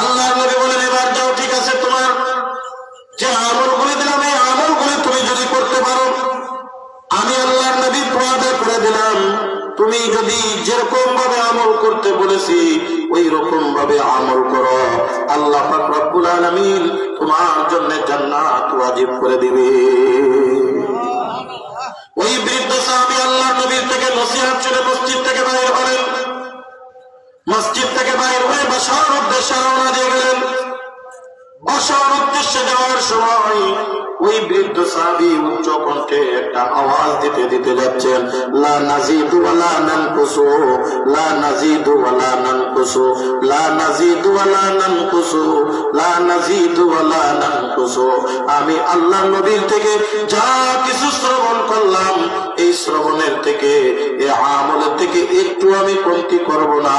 আল্লাহ নবী বলেন, এবার যাও, ঠিক আছে, তোমার যে আমলগুলি দিলাম এই আমলগুলি তুমি যদি করতে পারো, আমি আল্লাহ নবী ওয়াদা করে দিলাম, তুমি যদি যেরকম ভাবে আমল করতে বলেছি ওই রকম ভাবে আমল করো, আল্লাহ পাক রব্বুল আলামিন তোমার জন্য জান্নাত ওয়াজিব করে দিবে। ওই বৃদ্ধ সাহাবী আল্লাহ নবীর থেকে নসিহত শুনে মসজিদ থেকে বাইরে হলেন। মসজিদ থেকে বাইরে হয়ে বাসার উদ্দেশ্যে রওনা দিয়ে গেলেন। বাসার উদ্দেশ্যে যাওয়ার সময় ওই বৃদ্ধ সাহাবী উচ্চ কণ্ঠে একটা আওয়াজ দিতে দিতে যাচ্ছেন, লা নাজিদু ওয়ালা নানকুসু, লা নাজিদু ওয়ালা নানকুসু, লা নাজিদু ওয়ালা নানকুসু, লা নাজিদু ওয়ালা নানকুসু। আমি আল্লাহ নবীর থেকে যা কিছু শ্রবণ করলাম এই শ্রবণের থেকে, এই আমলের থেকে একটু আমি কমতি করব না,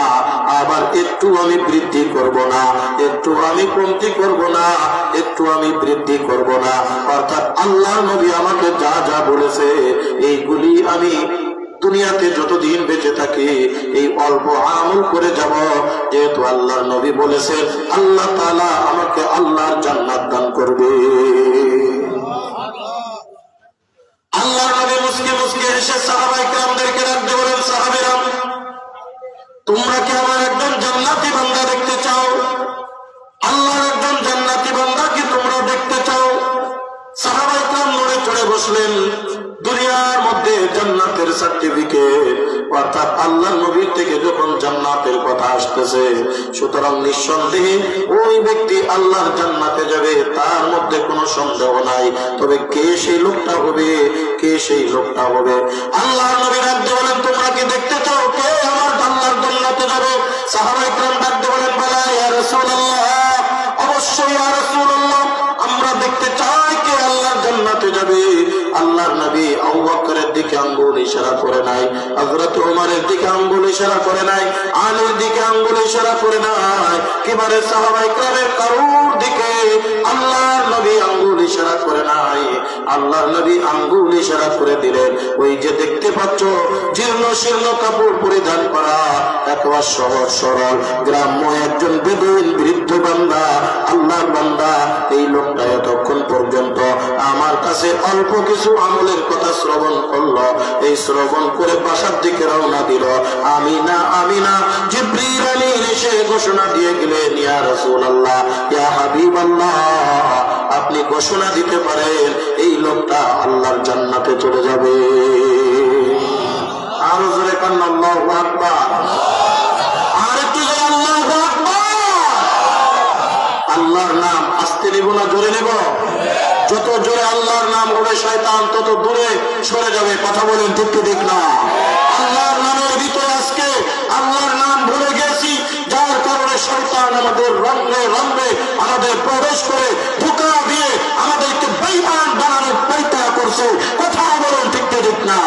আবার একটু আমি বৃদ্ধি করব না, একটু আমি কমতি করব না, একটু আমি বৃদ্ধি করব না। অর্থাৎ আল্লাহ নবী আমাকে যা যা বলেছে এইগুলি আমি দুনিয়াতে যতদিন বেঁচে থাকি এই অল্প আমল করে যাব। যেহেতু আল্লাহর নবী বলেছে, আল্লাহ তাআলা আমাকে আল্লাহর জান্নাত দান করবে। আল্লাহর নবী মুস্কি মুস্কি এসে সাহাবায়ে কেরামদেরকে ডাকতে বলেন, সাহাবীরা, তোমরা কি আমার একজন জান্নাতি বান্দা দেখতে চাও? আল্লাহর একজন জান্নাতি বান্দা কি তোমরা দেখতে চাও? সাহাবায়ে কেরাম নড়ে চড়ে বসলেন। দুনিয়ার মধ্যে জান্নাতের সার্টিফিকেট, অর্থাৎ আল্লাহ নবীর থেকে যখন জান্নাতের কথা আসতেছে, সুতরাং নিঃসন্দেহে ওই ব্যক্তি আল্লাহর জান্নাতে যাবে, তার মধ্যে কোনো সন্দেহ নাই। তবে কে সেই লোকটা হবে, কে সেই লোকটা হবে? আল্লাহ নবী ডাকতে বলেন, তোমরা কি দেখতে চাও কে আমার আল্লাহর জান্নাতে যাবে? সাহাবায়ে কেরাম ডাকতে বলেন, বালা ইয়া রাসূলুল্লাহ, অবশ্যই ইয়া রাসূলুল্লাহ, আমরা দেখতে চাই কে আল্লাহর জান্নাতে যাবে। আল্লাহর নবী আবু বকরের দিকে আঙ্গুল ইশারা করে নাই, হযরত ওমরের দিকে আঙ্গুল ইশারা করে নাই, আলীর দিকে আঙ্গুল ইশারা করে নাই, কিবারে সাহাবায়ে কেরামের কারোর দিকে আল্লাহর নবী আঙ্গুল ইশারা করে নাই। আল্লাহর নবী আঙ্গুল ইশারা করে দিলেন, ওই যে দেখতে পাচ্ছ জীর্ণ শীর্ণ কাপড় পরিধান করা, একবার সহজ সরল গ্রাম্য একজন বেদুইন বৃদ্ধ বান্দা, আল্লাহর বান্দা, এই লোকটা এতক্ষণ পর্যন্ত আমার কাছে অল্প কিছু আমলের কথা শ্রবণ করলো। এই শ্রবণ করে বাসার দিকে রওনা দিল। আমিনা আমিনা জিবরিল আলাইহিস এসে ঘোষণা দিয়ে গেলেন, ইয়া রাসূলুল্লাহ, ইয়া হাবিবাল্লাহ, আপনি ঘোষণা দিতে পারেন এই লোকটা আল্লাহর জান্নাতে চলে যাবে। আর জোরে কান্না, আল্লাহু আকবার। আর একটু জোরে, আল্লাহু আকবার। আল্লাহর নাম আস্তে নেব না জোরে নেব? যত জোরে আল্লাহর নাম হবে শয়তান তত দূরে সরে যাবে। কথা বলেন ঠিক কি ঠিক না? আল্লাহর নামের ভিতরে আজকে আল্লাহর নাম ভুলে গেছি, যার কারণে শয়তান আমাদের রঙে রঙে আমাদের প্রবেশ করে ধোঁকা দিয়ে আমাদেরকে বেঈমান বানানোর চেষ্টা করছে। কথা বলেন ঠিক কি ঠিক না?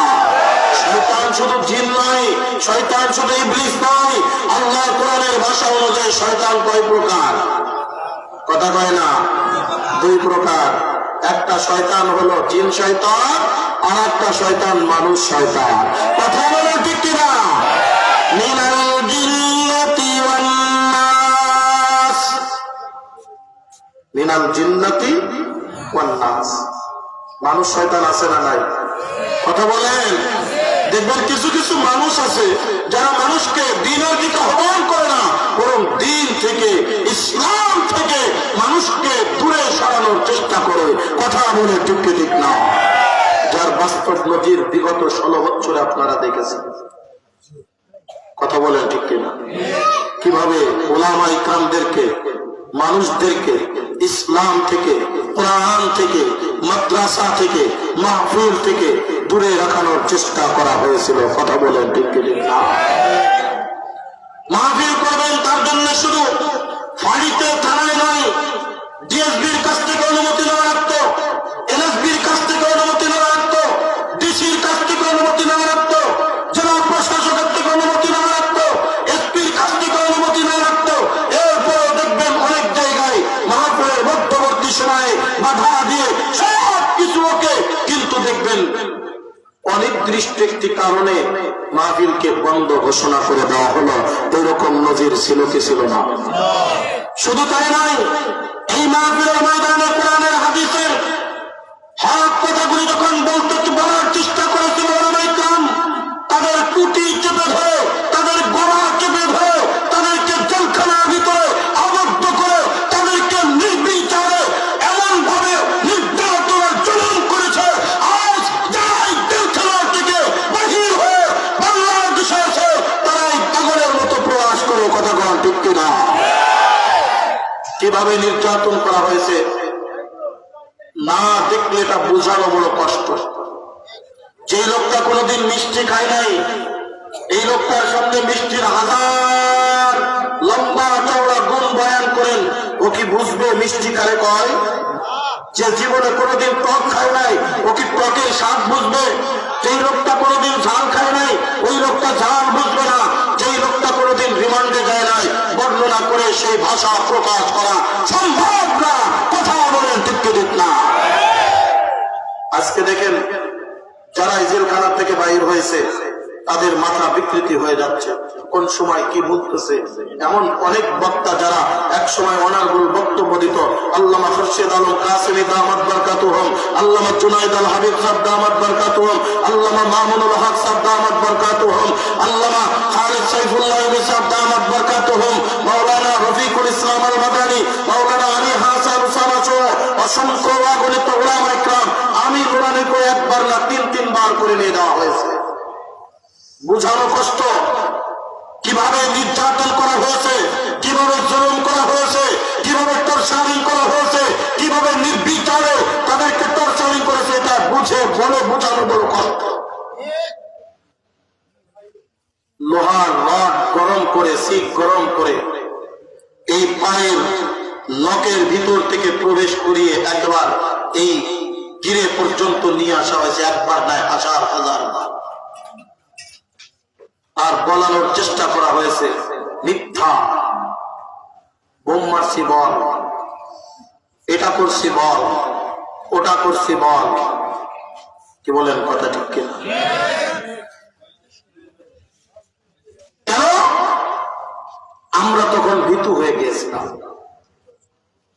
শয়তান শুধু জিন নয়, শয়তান শুধু ইবলিস নয়। আল্লাহর কোরআনের ভাষা অনুযায়ী শয়তান কয় প্রকার? কথা কয় না? দুই প্রকার। একটা শয়তান হলো জিন শয়তান, আর একটা শয়তান মানুষ শয়তান। কথা বলে ঠিক কিনা? মিনাল জিন্নাতি ওয়ান নাস, মিনাল জিন্নাতি ওয়ান নাস। মানুষ শয়তান আছে না নাই? কথা বলেন। দেখবেন কিছু কিছু মানুষ আছে যারা মানুষকে দ্বীনের দিকে আহ্বান করে না, বরং দ্বীন থেকে, ইসলাম থেকে মানুষকে দূরে সরানোর চেষ্টা করে। কথা বলে ঠিক কি ঠিক না? যার বাস্তব নজির বিগত 16 বছরে আপনারা দেখেছেন। কথা বলেন ঠিক কিনা? কিভাবে উলামা ইকরামদেরকে, মানুষদেরকে ইসলাম থেকে, কোরআন থেকে, মাদ্রাসা থেকে, মাহফিল থেকে দূরে রাখানোর চেষ্টা করা হয়েছিল। কথা বলেন ঠিক কি ঠিক না? মাহফিল করবেন তার জন্য শুধু ফাঁড়িতে, থানায় নয়, ডিএসবির কাছ থেকে অনুমতি নেওয়া লাগতো, এনএসবির কাছ থেকে অনুমতি নেওয়া লাগতো, ডিসির কাছ থেকে অনুমতি নেওয়া লাগতো, জেলা প্রশাসকের থেকে অনুমতি নেওয়া লাগতো, এসপির কাছ থেকে অনুমতি নেওয়া লাগতো। এরপরে দেখবেন অনেক জায়গায় মাহফিলের মধ্যবর্তী সময়ে বাধা দিয়ে সব কিছু ওকে, কিন্তু দেখবেন অনির্দিষ্ট একটি কারণে মাহফিলকে বন্ধ ঘোষণা করে দেওয়া হলো। এরকম নজির ছিল কি ছিল না? শুধু তাই নয়, এই মাহফিলের ময়দানে কোরআনের হাদিসের হক কথাগুলি যখন বলার চেষ্টা করেছিল ওলামায়ে কেরাম, তাদের টুটি চেপে ধরে, তাদের গলা চেপে ধরে, তাদেরকে জেলখানার ভিতরে আবদ্ধ করে, তাদেরকে নির্বিচারে এমন ভাবে নির্যাতনের জুলুম করেছে। আজ যারাই জেলখানার থেকে বাহির হয়ে বাংলাদেশে আছে, তারাই পাগলের মতো প্রয়াস করে কথা বলা ঠিক কিনা? কিভাবে নির্যাতন করা হয়েছে না দেখলে এটা বোঝানো বড় কষ্ট। যে লোকটা কোনোদিন মিষ্টি খায় নাই, এই লোকটার সামনে মিষ্টির হাজার লম্বা চওড়া গুণ বয়ান করেন, ও কি বুঝবে মিষ্টি কারে কয়? যে জীবনে কোনোদিন টক খায় নাই, ও কি টকের স্বাদ বুঝবে? যেই লোকটা কোনোদিন ঝাল খায় নাই, ওই লোকটা ঝাল বুঝবে না। যেই লোকটা কোনোদিন রিমান্ডে যায় নাই, বর্ণনা করে সেই ভাষা প্রকাশ করা সম্ভব না। কথা বলেন ঠিক ঠিক না? আজকে দেখেন যারা জেলখানা থেকে বাইর হয়েছে, তাদের মাথা বিকৃতি হয়ে যাচ্ছে, কোন সময় কি বলতেছে। এমন অনেক বক্তা যারা এক সময় অনারগুল বক্তব্য দিত, আল্লামা খুরশেদ আলম কাসেমি দামাত বরকাতুহুম, আল্লামা জুনায়েদ আল হাবিব সাহেব দামাত বরকাতুহুম, আল্লামা মামুনুল হক সাহেব দামাত বরকাতুহুম, আল্লামা খালিদ সাইফুল্লাহ সাহেব দামাত বরকাতুহুম, মাওলানা রফিকুল ইসলাম আল মাদানী, মাওলানা আলী হাসান উসামা সহ অসংখ্য অগণিত উলামায়ে কেরাম আমি কোরআনে করে একবার না তিনবার করে নিয়ে দেওয়া হয়েছে। বুঝানো কষ্ট, কিভাবে নির্যাতন করা হয়েছে, কিভাবে জুলুম করা হয়েছে, কিভাবে টর্চারিং করা হয়েছে, কিভাবে নির্বিচারে তাদেরকে টর্চারিং করেছে, এটা বুঝে বলে বোঝানো বড় কষ্ট। লোহার রড গরম করে, শিক গরম করে এই পায়ের নখের ভিতর থেকে প্রবেশ করিয়ে একবার এই গিরে পর্যন্ত নিয়ে আসা হয়েছে, একবার নয় হাজার হাজার বার। আর বলানোর চেষ্টা করা হয়েছে মিথ্যা, বোম মারছি বল, এটা করছি বল, ওটা করছি বল। কি বলেন কথা ঠিক কিনা? কেন? আমরা তখন ভীতু হয়ে গিয়েছিলাম।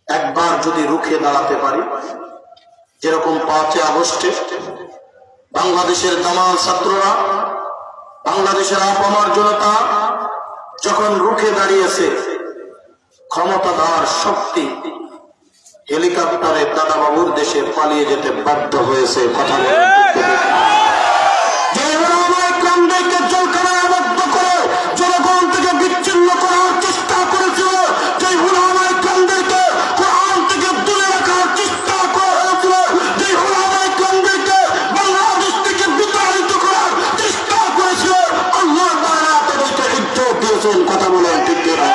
একবার যদি রুখে দাঁড়াতে পারি, যেরকম 5 আগস্টে বাংলাদেশের জামাল ছাত্ররা, বাংলাদেশের আপামর জনতা যখন রুখে দাঁড়িয়েছে, ক্ষমতা দেওয়ার শক্তি হেলিকপ্টারে দাদাবাবুর দেশে পালিয়ে যেতে বাধ্য হয়েছে। কথা বলেন জলখানায় আবদ্ধ করে জনগণ থেকে বিচ্ছিন্ন করার চেষ্টা করেছিল, যে উলামায়ে কেরামদেরকে কোরআন থেকে দূরে রাখার চেষ্টা করা হয়েছিল, যে উলামায়ে কেরামদেরকে বাংলাদেশ থেকে বিতাড়িত করার চেষ্টা করেছিল, আল্লাহ তাআলা তাদেরকে ইজ্জত দিয়েছেন। কথা বলেন ঠিক কিনা?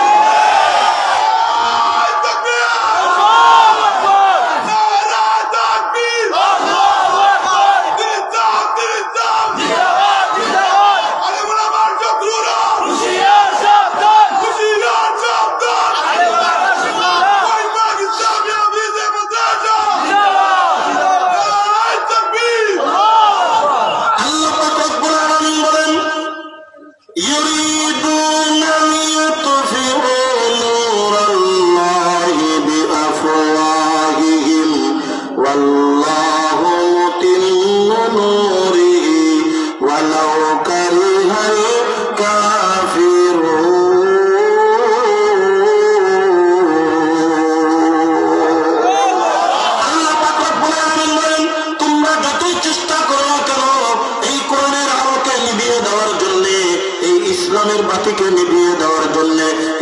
ইসলামের বাতিকে নিভিয়ে দেওয়ার জন্য,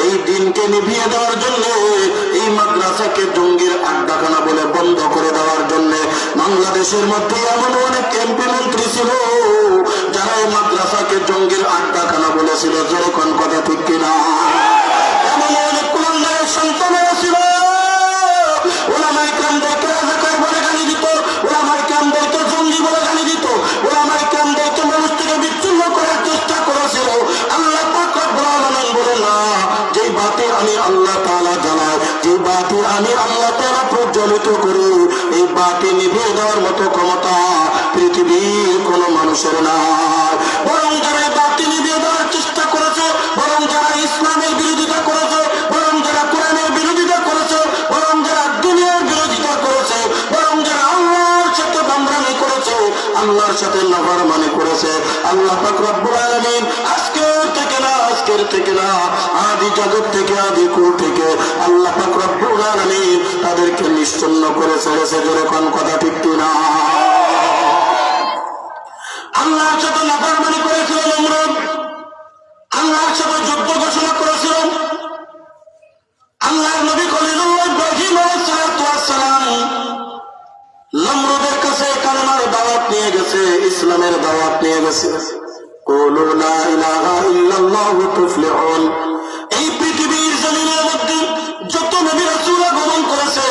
এই দিনকে নিভিয়ে দেওয়ার জন্য, এই মাদ্রাসাকে জঙ্গির আড্ডাখানা বলে বন্ধ করে দেওয়ার জন্য বাংলাদেশের মধ্যে এমন অনেক এমপি মন্ত্রী ছিল যারা এই মাদ্রাসাকে জঙ্গির আড্ডাখানা বলেছিল। যেরকম কথা ঠিক কিনা? এমন অনেক কুলাঙ্গারের সন্তানেরা ছিল, ওলামায়ে কেরামদেরকে রাজাকার বলে গালি দিত, ওলামায়ে কেরামদেরকে জঙ্গি বলে গালি দিত, ওলামায়ে কেরামদেরকে মানুষ থেকে বিচ্ছিন্ন করার চেষ্টা করেছিল। আল্লাহ পাক রব্বুল আলামিন বলেন, না, যে বাতি আমি আল্লাহ তাআলা জ্বালাই, যে বাতি আমি আল্লাহ তাআলা প্রজ্বলিত করি, এই বাতি নিভিয়ে দেওয়ার মতো ক্ষমতা পৃথিবীর কোন মানুষের নাই। বরং যারা বাতি নিভিয়ে দেওয়ার চেষ্টা করেছে, বরং যারা ইসলামের বিরোধিতা করেছে, বরং যারা কোরআনের বিরোধিতা আল্লাহর সাথে নাফরমানি করেছে, আল্লাহ পাক রব্বুল আলামিন আজকের থেকে না আদি জগৎ থেকে আদি কুল থেকে আল্লাহ পাক রব্বুল আলামিন তাদেরকে নিশ্চিহ্ন করে ছেড়েছে। জোরে কোন কথা ঠিক কিনা? আল্লাহর সাথে নাফরমানি করেছিল নমরুদ, আল্লাহর সাথে যুদ্ধ ঘোষণা করেছিল। আল্লাহর নবী খলিলুল্লাহ ইব্রাহিম আলাইহিস সালাম নমরুদের কাছে কালেমার দাওয়াত নিয়ে গেছে, ইসলামের দাওয়াত নিয়ে গেছে। কুলু লা ইলাহা ইল্লাল্লাহু তুফলিহুন। এই পৃথিবীর জমিনের মধ্যে যত নবী রাসূল আগমন করেছে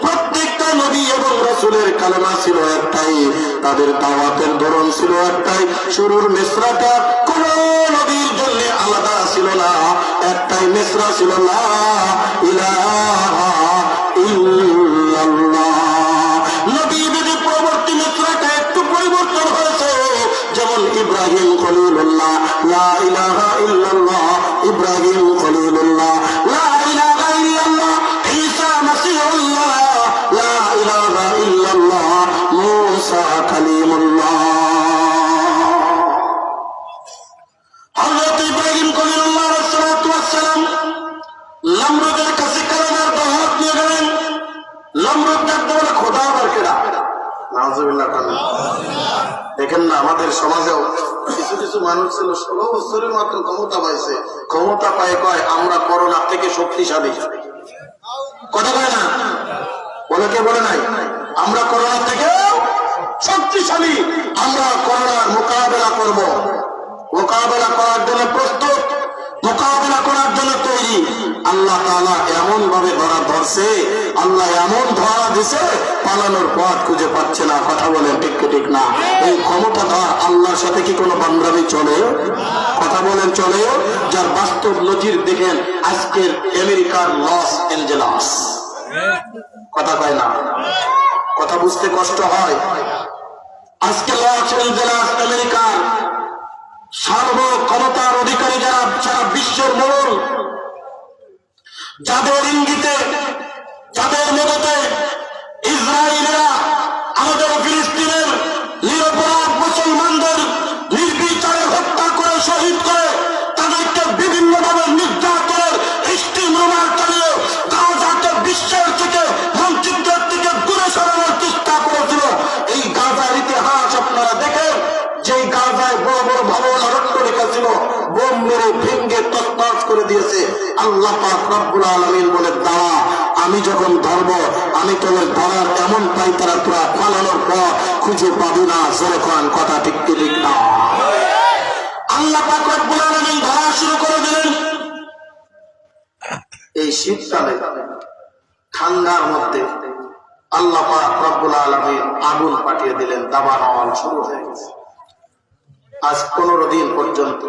প্রত্যেকটা নবী এবং রাসূলের কালেমা ছিল একটাই, তাদের দাওয়াতের ধরন ছিল একটাই, শুরুর মিসরাটা কোন নবীর জন্য আলাদা ছিল না, একটাই মিসরা ছিল লা ইলাহা ইল্লাল্লাহ। নবীদের পরবর্তী মিসরাটা একটু পরিবর্তন হয়েছে, যেমন ইব্রাহিম খলিলুল্লাহ লা ইলাহা ইল্লাল্লাহ, ইব্রাহিম খলিলুল্লাহ লা ইলাহা ইল্লাল্লাহ, ঈসা মাসিহুল্লাহ লা ইলাহা ইল্লাল্লাহ, মূসা কালিমুল্লাহ। হযরত ইব্রাহিম খলিলুল্লাহ আলাইহিস সালাতু ওয়াস সালাম নমরুদের কাছে কালেমার দাওয়াত নিয়ে গেলেন। নমরুদ ডাকতে বলে খোদা আবার কেডা? নাউযুবিল্লাহ। দেখেন না আমাদের সমাজেও কিছু কিছু মানুষ ছিল 16 বছরে মাত্র ক্ষমতা পাইছে, ক্ষমতা পায় কয় আমরা করোনা থেকে শক্তিশালী। কথা কয় না? বলে কে বলে নাই আমরা করোনা থেকে শক্তিশালী, আমরা করোনার মোকাবেলা করব, মোকাবেলা করার জন্য প্রস্তুত, মোকাবেলা করার জন্য তৈরি। আল্লাহ তাআলা এমন ভাবে ধরা ধরছে, আল্লাহ এমন ধরা দিছে পালানোর পথ খুঁজে পাচ্ছে না। কথা বলেন ঠিক ঠিক না? এই ক্ষমতাটা আল্লাহর সাথে কি কোনো বান্দামি চলে? কথা বলেন চলে? যার বাস্তব নজির দেখেন আজকের আমেরিকার লস অ্যাঞ্জেলস। কথা কয় না? কথা বুঝতে কষ্ট হয়। আজকে লস অ্যাঞ্জেলস আমেরিকার সার্বক্ষমতার অধিকারী যারা সারা বিশ্বের মূল, যাদের ইঙ্গিতে যাদের মদতে ইসরায়েলিরা আমাদের ফিলিস্তিনের নিরপরাধ মুসলমানদের নির্বিচারে হত্যা করে শহীদ করে তাদেরকে বিভিন্নভাবে নির্যাতনের স্টিম রোলার চালিয়ে গাজাকে বিশ্বের থেকে মানচিত্রের থেকে দূরে সরানোর চেষ্টা করেছিল। এই গাজার ইতিহাস আপনারা দেখেন, যে গাজায় বড় বড় ভবন আরক্ষ রেখেছিল বোম মেরে ভেঙ্গে তছনছ করে দিয়েছে। আল্লাহ পাক রব্বুল আলামিন বলে দাঁড়া, আমি যখন ধরব আমি তোদের ধরার এমন পাইতারা তোরা পালানোর পর খুঁজে পাবি না। যখন কথা ঠিক ঠিক না? আল্লাহ পাক রব্বুল আলামিন ধরা শুরু করে দিলেন। এই শীতকালে ঠান্ডার মধ্যে আল্লাহ পাক রব্বুল আলামিন আগুন পাঠিয়ে দিলেন, দাবানল শুরু হয়ে গেছে। আজ 15 দিন পর্যন্ত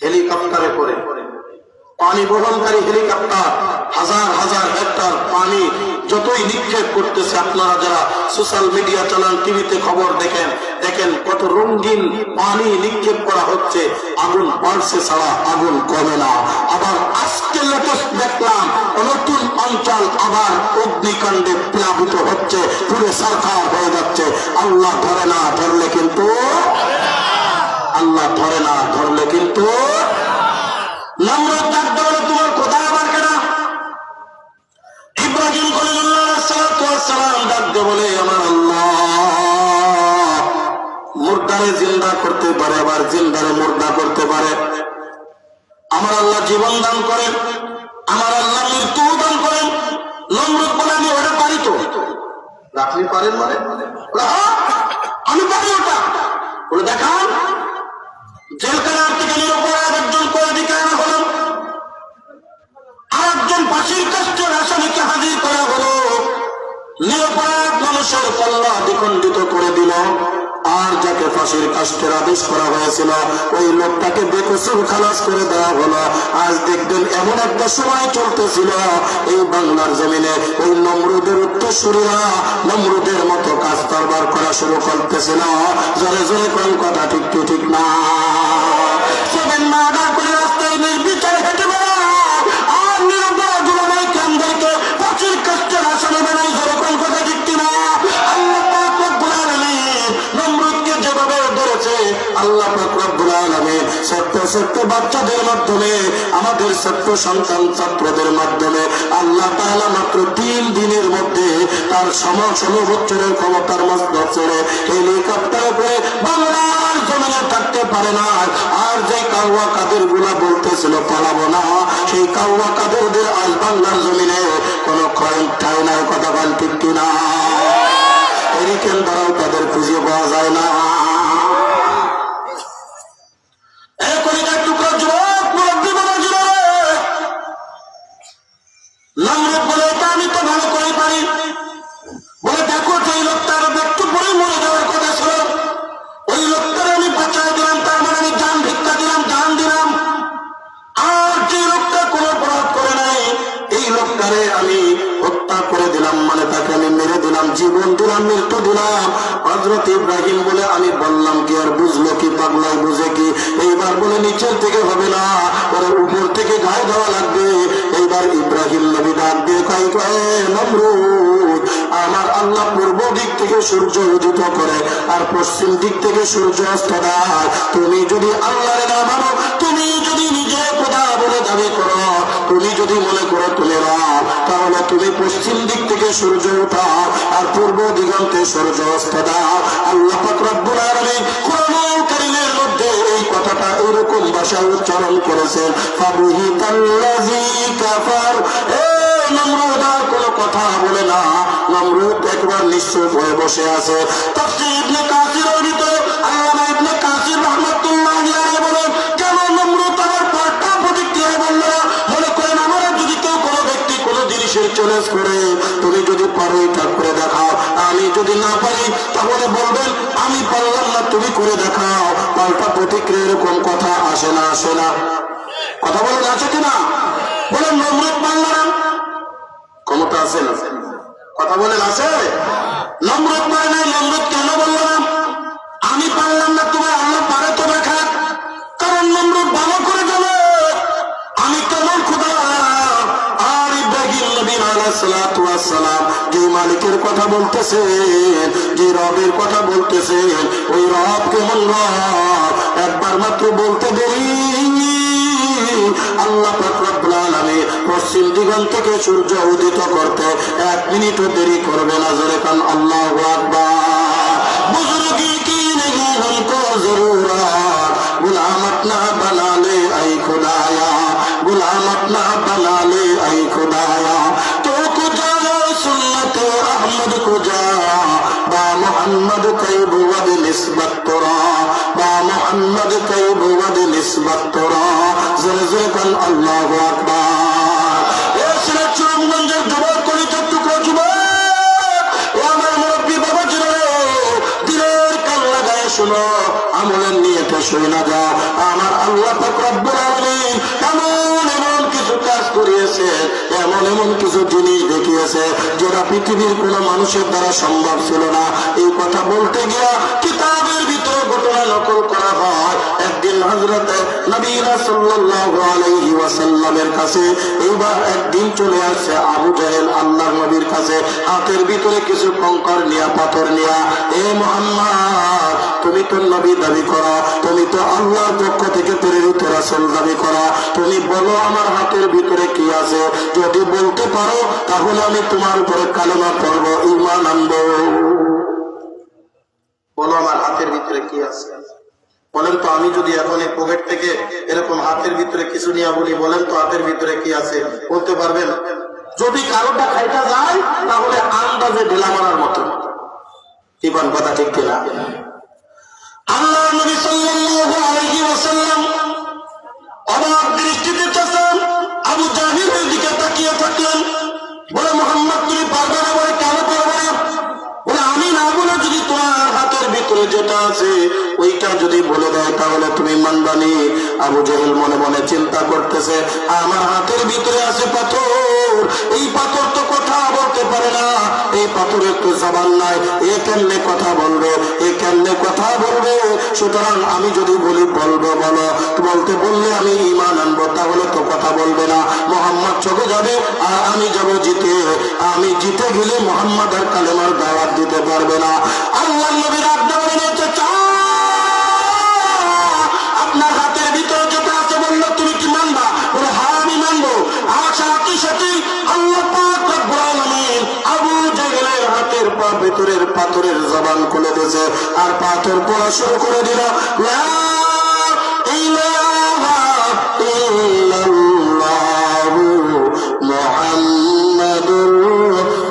হেলিকপ্টারে করে পানি বহনকারী হেলিকপ্টার হাজার হাজার হেক্টর পানি যতই নিক্ষেপ করতেছে। আপনারা যারা সোশ্যাল মিডিয়া চালান, টিভিতে খবর দেখেন, দেখেন কত রঙিন পানি নিক্ষেপ করা হচ্ছে। আগুন বাড়ছে ছাড়া আগুন কমে না। আবার আজকে লেটেস্ট দেখলাম নতুন অঞ্চল আবার অগ্নিকাণ্ডে প্লাবিত হচ্ছে, পুরো সরকার হয়ে যাচ্ছে। আল্লাহ ধরে না ধরলে কিন্তু, আল্লাহ ধরে না ধরলে কিন্তু নমরুদ ডাকতে বলে তোমার খোদা আবার কেডা? ইব্রাহিম খলিলুল্লাহ আলাইহিস সালাম ডাকতে বলে আমার আল্লাহ মুর্দারে জিন্দা করতে পারে, আবার জিন্দারে মুর্দা করতে পারে। আমার আল্লাহ জীবন দান করেন, আমার আল্লাহ মৃত্যু দান করেন। নমরুদ বলে আমি ওটা পারি তো। আপনি পারেন মানে? আমি পারি ওটা। বলে দেখান। জেলখানার থেকে নিরপরাধ একজন কয়েদিকে আনা হলো, আর একজন ফাঁসির কাষ্ঠের আসামিকে হাজির করা হলো। নিরপরাধ মানুষের কল্লা দ্বিখণ্ডিত করে দিল। আর যাকে ফাঁসির কাষ্ঠের আদেশ করা হয়েছিল ওই লোকটাকে বেকসুর খালাস করে দেওয়া হলো। আজ দেখবেন এমন একটা সময় চলতেছিল এই বাংলার জমিনে ওই নমরুদের উত্তরসূরিরা নমরুদের মতো কাজ কারবার করা শুরু করতেছিল। জোরে জোরে কোন কথা ঠিক ঠিক না? রাস্তায় নির্বিচারে হেঁটে বেড়ায় আর নিরপরাধ ওলামায়ে কেরামদেরকে ফাঁসির কাষ্ঠের আসামি বানাই। জোরে কোন কথা ঠিক না? আল্লাহ পাক রব্বুল আলামিন নমরুদকে ছোট্ট বাচ্চাদের মাধ্যমে, আমাদের ছোট্ট সন্তান ছাত্রদের মাধ্যমে আল্লাহ তাআলা মাত্র 3 দিনের মধ্যে তার 16 বছরের ক্ষমতার মধ্যে চড়ে হেলিকপ্টারে করে বাংলার জমিনে থাকতে পারে না। আর যে কাউয়া কাদের গুলা বলতেছিল পালাবো না, সেই কাউয়া কাদেরদের আজ বাংলার জমিনে কোন ঠাই নাই। কথা বল ঠিক কিনা? হেরিকেন দ্বারাও তাদের খুঁজে পাওয়া যায় না। নমরুদ বলে এটা আমি তো ভালো করে পারি, বলে দেখো যে লোকটার একটু পরে মরে যাওয়ার কথা ছিল, ওই লোকটার আমি বাঁচাই দিলাম, তার মানে আমি জান ভিক্ষা দিলাম, জান দিলাম। আর যে লোকটা কোনো অপরাধ করে নাই, এই লোকটারে আমি হত্যা করে দিলাম, মানে তাকে আমি মেরে দিলাম, জীবন দিলাম, মৃত্যু দিলাম। হযরত ইব্রাহিম বলে আমি বললাম কি আর বুঝলো কি, পাগলাই বুঝে কি? এইবার বলে নিচের থেকে হবে না, পরে উপর থেকে গায়ে দেওয়া লাগবে। এইবার ইব্রাহিম নবী ডাক দিয়ে কয় নমরুদ, আমার আল্লাহ পূর্ব দিক থেকে সূর্য উদিত করে আর পশ্চিম দিক থেকে সূর্য অস্ত দেয়। তুমি যদি আল্লাহর না মানো, তুমি যদি নিজে খোদা বলে দাবি করো, তুমি যদি মনে করো তুমি রব, তাহলে তুমি পশ্চিম দিক থেকে সূর্য উঠাও আর পূর্ব দিগন্তে সূর্য অস্ত দাও। আল্লাহ পাক রব্বুল আলামিন কোরআনুল কারীমের মধ্যে এই কথাটা এরকম ভাষায় উচ্চারণ করেছেন, ফাবুহিতাল্লাযী কাফার। নমরুদ আর কোনো কথা বলে না, নমরুদ একবার নিশ্চুপ হয়ে বসে আছে। তাফসীর ইবনে কাসিরের ভিতরে আল্লামা ইবনে কাসির রাহমাতুল্লাহি আলাইহি বলেন, কেন নমরুদ আমার পাল্টা প্রতিক্রিয়া বলল? মনে করেন আমরা যদি কেউ কোনো ব্যক্তি কোনো জিনিসের চ্যালেঞ্জ করে, তুমি যদি পারো এটা করে দেখাও, আমি যদি না পারি তাহলে বলবেন আমি পারলাম না, তুমি করে দেখাও। পাল্টা প্রতিক্রিয়া এরকম কথা আসে না? আসে না? কথা বলেন আছে কিনা? বলেন নমরুদ পারল না, ক্ষমতা আছে না? কথা বলেন আছে? নমরুদ পারে নাই, নমরুদ কেন বলল না আমি পারলাম না, তোমার আল্লাহ পারে তো দেখা? কারণ নমরুদ ভালো করে জানে আমি কেমন খোদা। আর ইব্রাহিম নবী আলাইহিস সালাতু ওয়াস সালাম যে মালিকের কথা বলতেছেন, যে রবের কথা বলতেছেন, ওই রব কেমন রব একবার মাত্র বলতে দেরি, আল্লাহ পাক রব্বুল আলামিন পশ্চিম দিগন্ত থেকে সূর্য উদিত করতে 1 মিনিটও দেরি করবে না। জোরে কান আল্লাহু আকবার। বুজুর্গি কি नहीं हमको जरूरत, गुलाम अपना बना ले ऐ खुदाया, गुलाम अपना बना ले ऐ खुदाया, तो खुदा सुन्नत अहमद खुदा बा मोहम्मद कई बुवद निस्बत तोरा, बा मोहम्मद कई बुवद निस्बत तोरा। জোরে জোরে কান আল্লাহু আকবার। এ সিলেট সুনামগঞ্জের যুবক, কলিজার টুকরা যুবক, ও আমার মুরব্বী বাবা ছিল, দিলের কান লাগায় শুনো, আমলের নিয়তে শুনে না যাও। আমার আল্লাহ পাক রব্বুল আলামিন এমন এমন কিছু কাজ করিয়েছে, এমন এমন কিছু জিনিস দেখিয়েছে যেটা পৃথিবীর কোন মানুষের দ্বারা সম্ভব ছিল না। এই কথা বলতে গিয়া কিতাবের ভিতরে ঘটনা নকল করা হয়। একদিন হযরত নবী সাল্লাল্লাহু আলাইহি ওয়াসাল্লামের কাছে এইবার একদিন চলে আসছে আবু জাহেল আল্লাহর নবীর কাছে, হাতের ভিতরে কিছু কঙ্কর নিয়া, পাথর নিয়া, এ মুহাম্মদ তুমি তো নবী দাবি করো, তুমি তো আল্লাহর পক্ষ থেকে প্রেরিত রাসূল দাবি করো, তুমি বলো আমার হাতের ভিতরে কি আছে? যদি বলতে পারো তাহলে আমি তোমার উপরে কালেমা পড়বো, ঈমান আনবো। বলো আমার হাতের ভিতরে কি আছে? বলেন তো আমি যদি এখন এই পকেট থেকে এরকম হাতের ভিতরে কিছু নিয়ে বলি, বলেন তো হাতের ভিতরে কি আছে? বলতে পারবেন? যদি কারোটা খাইটা যায় তাহলে আন্দাজে ঢিলা মারার মতো। কি বলেন? কথা ঠিক কিনা? আল্লাহর নবী সাল্লাল্লাহু আলাইহি ওয়াসাল্লাম অবাক দৃষ্টিতে চাচ্ছেন, আবু জাহেলের দিকে তাকিয়ে থাকলেন। বলে মুহাম্মদ তুমি পারবে না? বলে কেন পারবে না? বলে আমি না বলে যদি তোমার হাতের ভিতরে যেটা আছে ওইটা যদি বলে দেয় তাহলে তুমি মানবানি। আবু জাহেল মনে মনে চিন্তা করতেছে, আমার হাতের ভিতরে আছে পাথর, এই পাথর তো কথা বলতে পারে না, এই পাথরের তো জবান নাই, এ কেমনে কথা বলবে, এ কেমনে কথা বলবে? সুতরাং আমি যদি বলি বলবো, বলো, বলতে বললে আমি ঈমান আনবো, তাহলে তো কথা বলবে না, মুহাম্মদ চলে যাবে আর আমি যাব জিতে। আমি জিতে গেলে মুহাম্মদ আর কালেমার দাওয়াত দিতে পারবে না। আল্লাহ নবীর আজ্ঞা মেনে আপনার হাতের ভিতরে যেটা সাথে সাথে আল্লাহ পাক রব্বুল আলামিন আবু জাহেলের হাতের পা ভেতরের পাথরের জবান খুলে দিয়েছে, আর পাথর পড়া শুরু করে দিল, লা ইলাহা ইল্লাল্লাহু মুহাম্মাদুর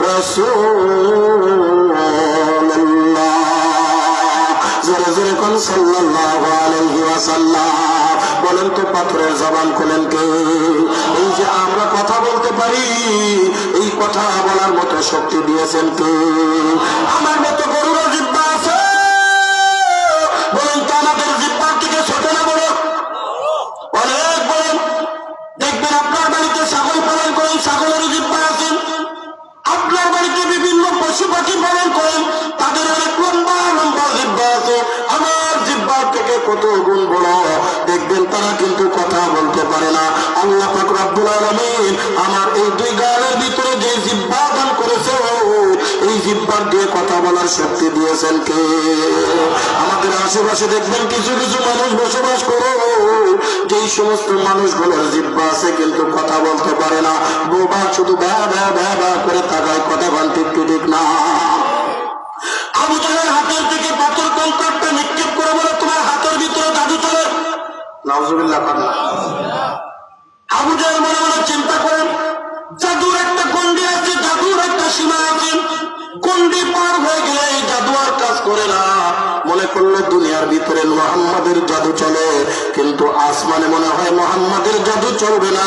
রাসূলুল্লাহ। জোরে জোরে কোন সাল্লাল্লাহু আলাইহি ওয়াসাল্লাম। বলেন তো পাথরের জবান খুলেন কে? এই যে আমরা কথা বলতে পারি, এই কথা বলার মতো শক্তি দিয়েছেন কে? আমার মতো গরুর জিহ্বা আছে? বলেন তো আমাদের জিহ্বার থেকে ছোট না বড়? অনেক বড়। দেখবেন আপনার বাড়িতে ছাগল পালন করেন, ছাগলের জিহ্বা আছেন। আপনার বাড়িতে বিভিন্ন পশু পাখি পালন করেন, তাদের অনেক লম্বা লম্বা জিহ্বা আছে। আমার জিহ্বার থেকে কত গুণ বড়। দেখবেন তারা কিন্তু কথা বলতে পারে না। আল্লাহ পাক রব্বুল আলামিন আমার এই দুই গালের ভিতরে যে জিহ্বা দান করেছে, এই জিহ্বার দিয়ে কথা বলার শক্তি দিয়েছেন কে? আমাদের আশেপাশে দেখবেন কিছু কিছু মানুষ বসবাস করে, যেই সমস্ত মানুষগুলোর জিহ্বা আছে কিন্তু কথা বলতে পারে না। বোবা, শুধু ব্যা ব্যা ব্যা ব্যা করে তাকায়, কথা বল ঠিক ঠিক না। আবু জাহেল হাতের থেকে পাথর কঙ্করটা নিক্ষেপ করে বলে, তোমার হাতের ভিতরে জাদু চলে। নাউজুবিল্লাহ। আবু জাহেল মনে মনে চিন্তা করেন, জাদুর একটা গন্ডি আছে, জাদুর একটা সীমা আছে। গন্ডি পার হয়ে গেলে এই জাদু আর কাজ করে না। মনে করলো দুনিয়ার ভিতরে মুহাম্মাদের জাদু চলে, কিন্তু আসমানে মনে হয় মুহাম্মাদের জাদু চলবে না।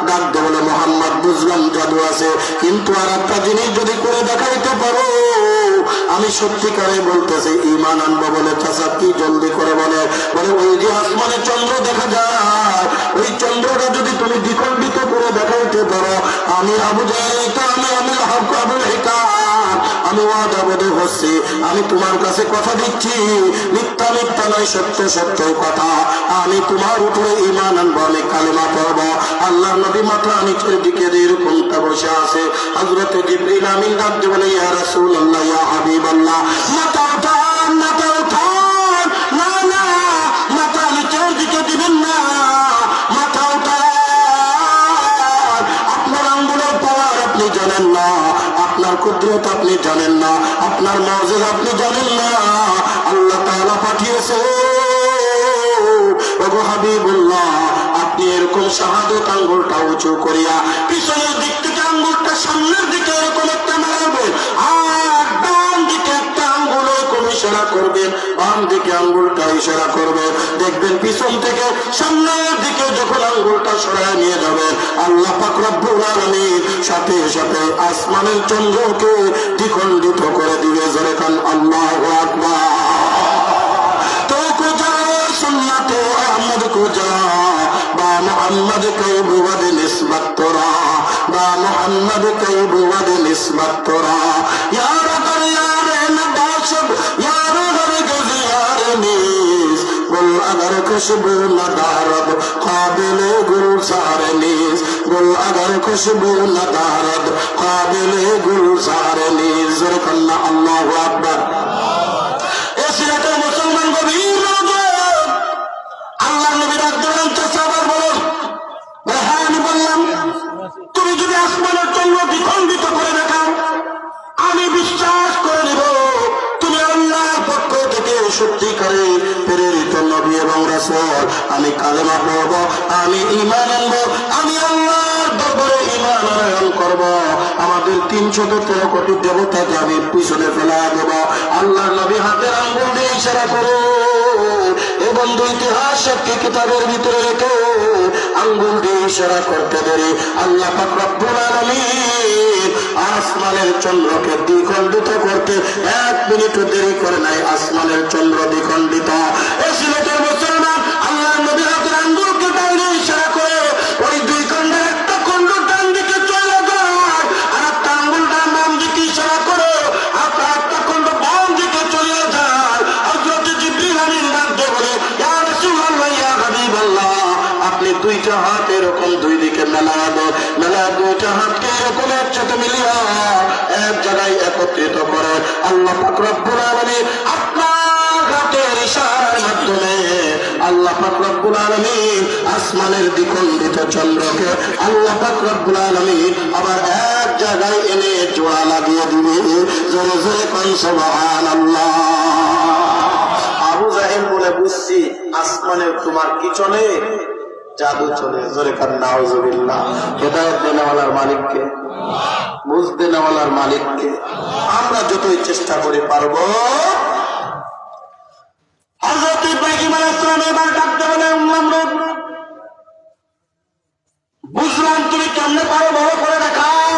ডাক দে বলে, মুহাম্মদ বুঝলাম জাদু আছে, কিন্তু আর একটা জিনিস যদি করে দেখাইতে পারো, আমি সত্যিকারে বলতেছি ঈমান আনবো। বলে চাচা কি? জলদি করে বলে। বলে ওই যে আসমানে চন্দ্র দেখা যায়, ওই চন্দ্রটা যদি তুমি দ্বিখণ্ডিত করে দেখাইতে পারো, আমি আবু জাহেল, আমি হক আবুল হিকাম, আমি ওয়াদাবদ্ধ হচ্ছি, আমি তোমার কাছে কথা দিচ্ছি, মিথ্যা মিথ্যা নয়, সত্য সত্য কথা। আমি তোমার উপরে ঈমান আনবো, আমি কালেমা পড়ব। আল্লাহর নবী মাথা নিচের দিকে এরকমটা বসে আছে। হযরত জিবরিল আমিন ডাক দিয়ে বলে, ইয়া রাসূলুল্লাহ, ইয়া হাবিবাল্লাহ, মাথা উঠান, মাথা উঠান। না না, মাথা নিচের দিকে দিবেন না, মাথা উঠান। আপনার আঙ্গুলের পাওয়ার আপনি জানেন না, আপনার কুদরত আপনি জানেন না, আপনার মুজিজা আপনি জানেন না। আল্লাহ তাআলা পাঠিয়েছে, ওগো হাবিবুল্লাহ, আপনি এরকম শাহাদাত আঙ্গুলটা উঁচু করিয়া পিছনের দিক থেকে আঙ্গুলটা সামনের দিকে এরকম একটা মারবেন, আর ডান দিকে একটা আঙ্গুল এরকম ইশারা করবেন, বাম দিকে আঙ্গুলটা ইশারা করবে। দেখবেন পিছন থেকে সামনের দিকে যখন আঙ্গুলটা সরায় নিয়ে যাবেন, আল্লাহ পাক রব্বুল আলামিন সাথে সাথে আসমানের চন্দ্রকে দ্বিখণ্ডিত করে দিবে। জোরে কান আল্লাহু আকবার। তো কোজা সুন্নাতে আহমদ কোজা বা মুহাম্মদ কই বুয়াদ নিসবত তোরা, বা মুহাম্মদ কই বুয়াদ নিসবত তোরা, ইয়ার কর ইয়ার নবাশব ইয়ার হরগজ ইয়ার নিস, গুল अगर खुशबू नदारद काबिल गुलजार नीज, गुल अगर खुशबू नदारद काबिल गुलजार नीज। जोर कन्ना अल्लाहु আকবার। এই সিরাতের মুসলমান গভীর মনোযোগ। আল্লাহর নবী ডাক দিলেন, সাহাবার বলুন, হ্যাঁ আমি বললাম, তুমি যদি আসমানের চন্দ্র দ্বিখণ্ডিত করে দেখাও, আমি বিশ্বাস করে নেব তুমি আল্লাহর পক্ষ থেকে সত্যিকারে প্রেরিত নবী এবং রাসূল। আমি কালেমা পড়ব, আমি ঈমান আনব, আমি আল্লাহর দরবারে ঈমান আনয়ন করব। আমাদের 313 কোটি দেবতাকে আমি পিছনে ফেলা দেব। আল্লাহর নবী হাতের আঙ্গুল দিয়ে ইশারা করো, এ বন্ধু ইতিহাস সাক্ষী কিতাবের ভিতরে রেখে আঙ্গুল দিয়ে ইশারা করতে দেরি আল্লাহ পাক রব্বুল আলামিন আসমানের চন্দ্রকে দ্বিখণ্ডিত করতে 1 মিনিট দেরি করে নাই। আসমানের চন্দ্র দ্বিখণ্ডিত। এই সিলেটের মুসলমান আল্লাহর নবী হাতের আঙ্গুলকে ডাইনে ইশারা করে ওই দুই খণ্ডের একটা খণ্ড ডান দিকে চলে যায়, আর একটা আঙ্গুলটা বাম দিকে ইশারা করে আর একটা খণ্ড বাম দিকে চলে যায়। হযরত জিবরিল আমিন ডাক দিয়ে বলে, ইয়া রাসূলুল্লাহ, ইয়া হাবিবাল্লাহ, আপনি দুইটা হাত এরকম দুই দিকে মেলায়া দেন, মেলায়া দুইটা হাতকে এরকম একসাথে মিলিয়ে এক জায়গায় একত্রিত করে আল্লাহ পাক রব্বুল আলামিন আপনার হাতের ইশারার মাধ্যমে আল্লাহ পাক রব্বুল আলামিন আসমানের দ্বিখণ্ডিত চন্দ্রকে আল্লাহ পাক রব্বুল আলামিন আবার এক জায়গায় এনে জোড়া লাগিয়ে দিবে। জোরে জোরে কোন সুবহানাল্লাহ। আবু জাহেল বলে বুঝছি আসমানে তোমার কি চলে? জাদু চলে। জোরে কান নাউজুবিল্লাহ। হেদায়েত দেনেওয়ালার মালিককে, বুঝ দেনেওয়ালার মালিককে। আমরা যতই চেষ্টা করি পারবো। হযরত ইব্রাহিম আলাইহিস সালাম এবার ডাকতে বলেন, নমরুদ বুঝলাম তুমি কেমনে পারো, বড় করে দেখাও।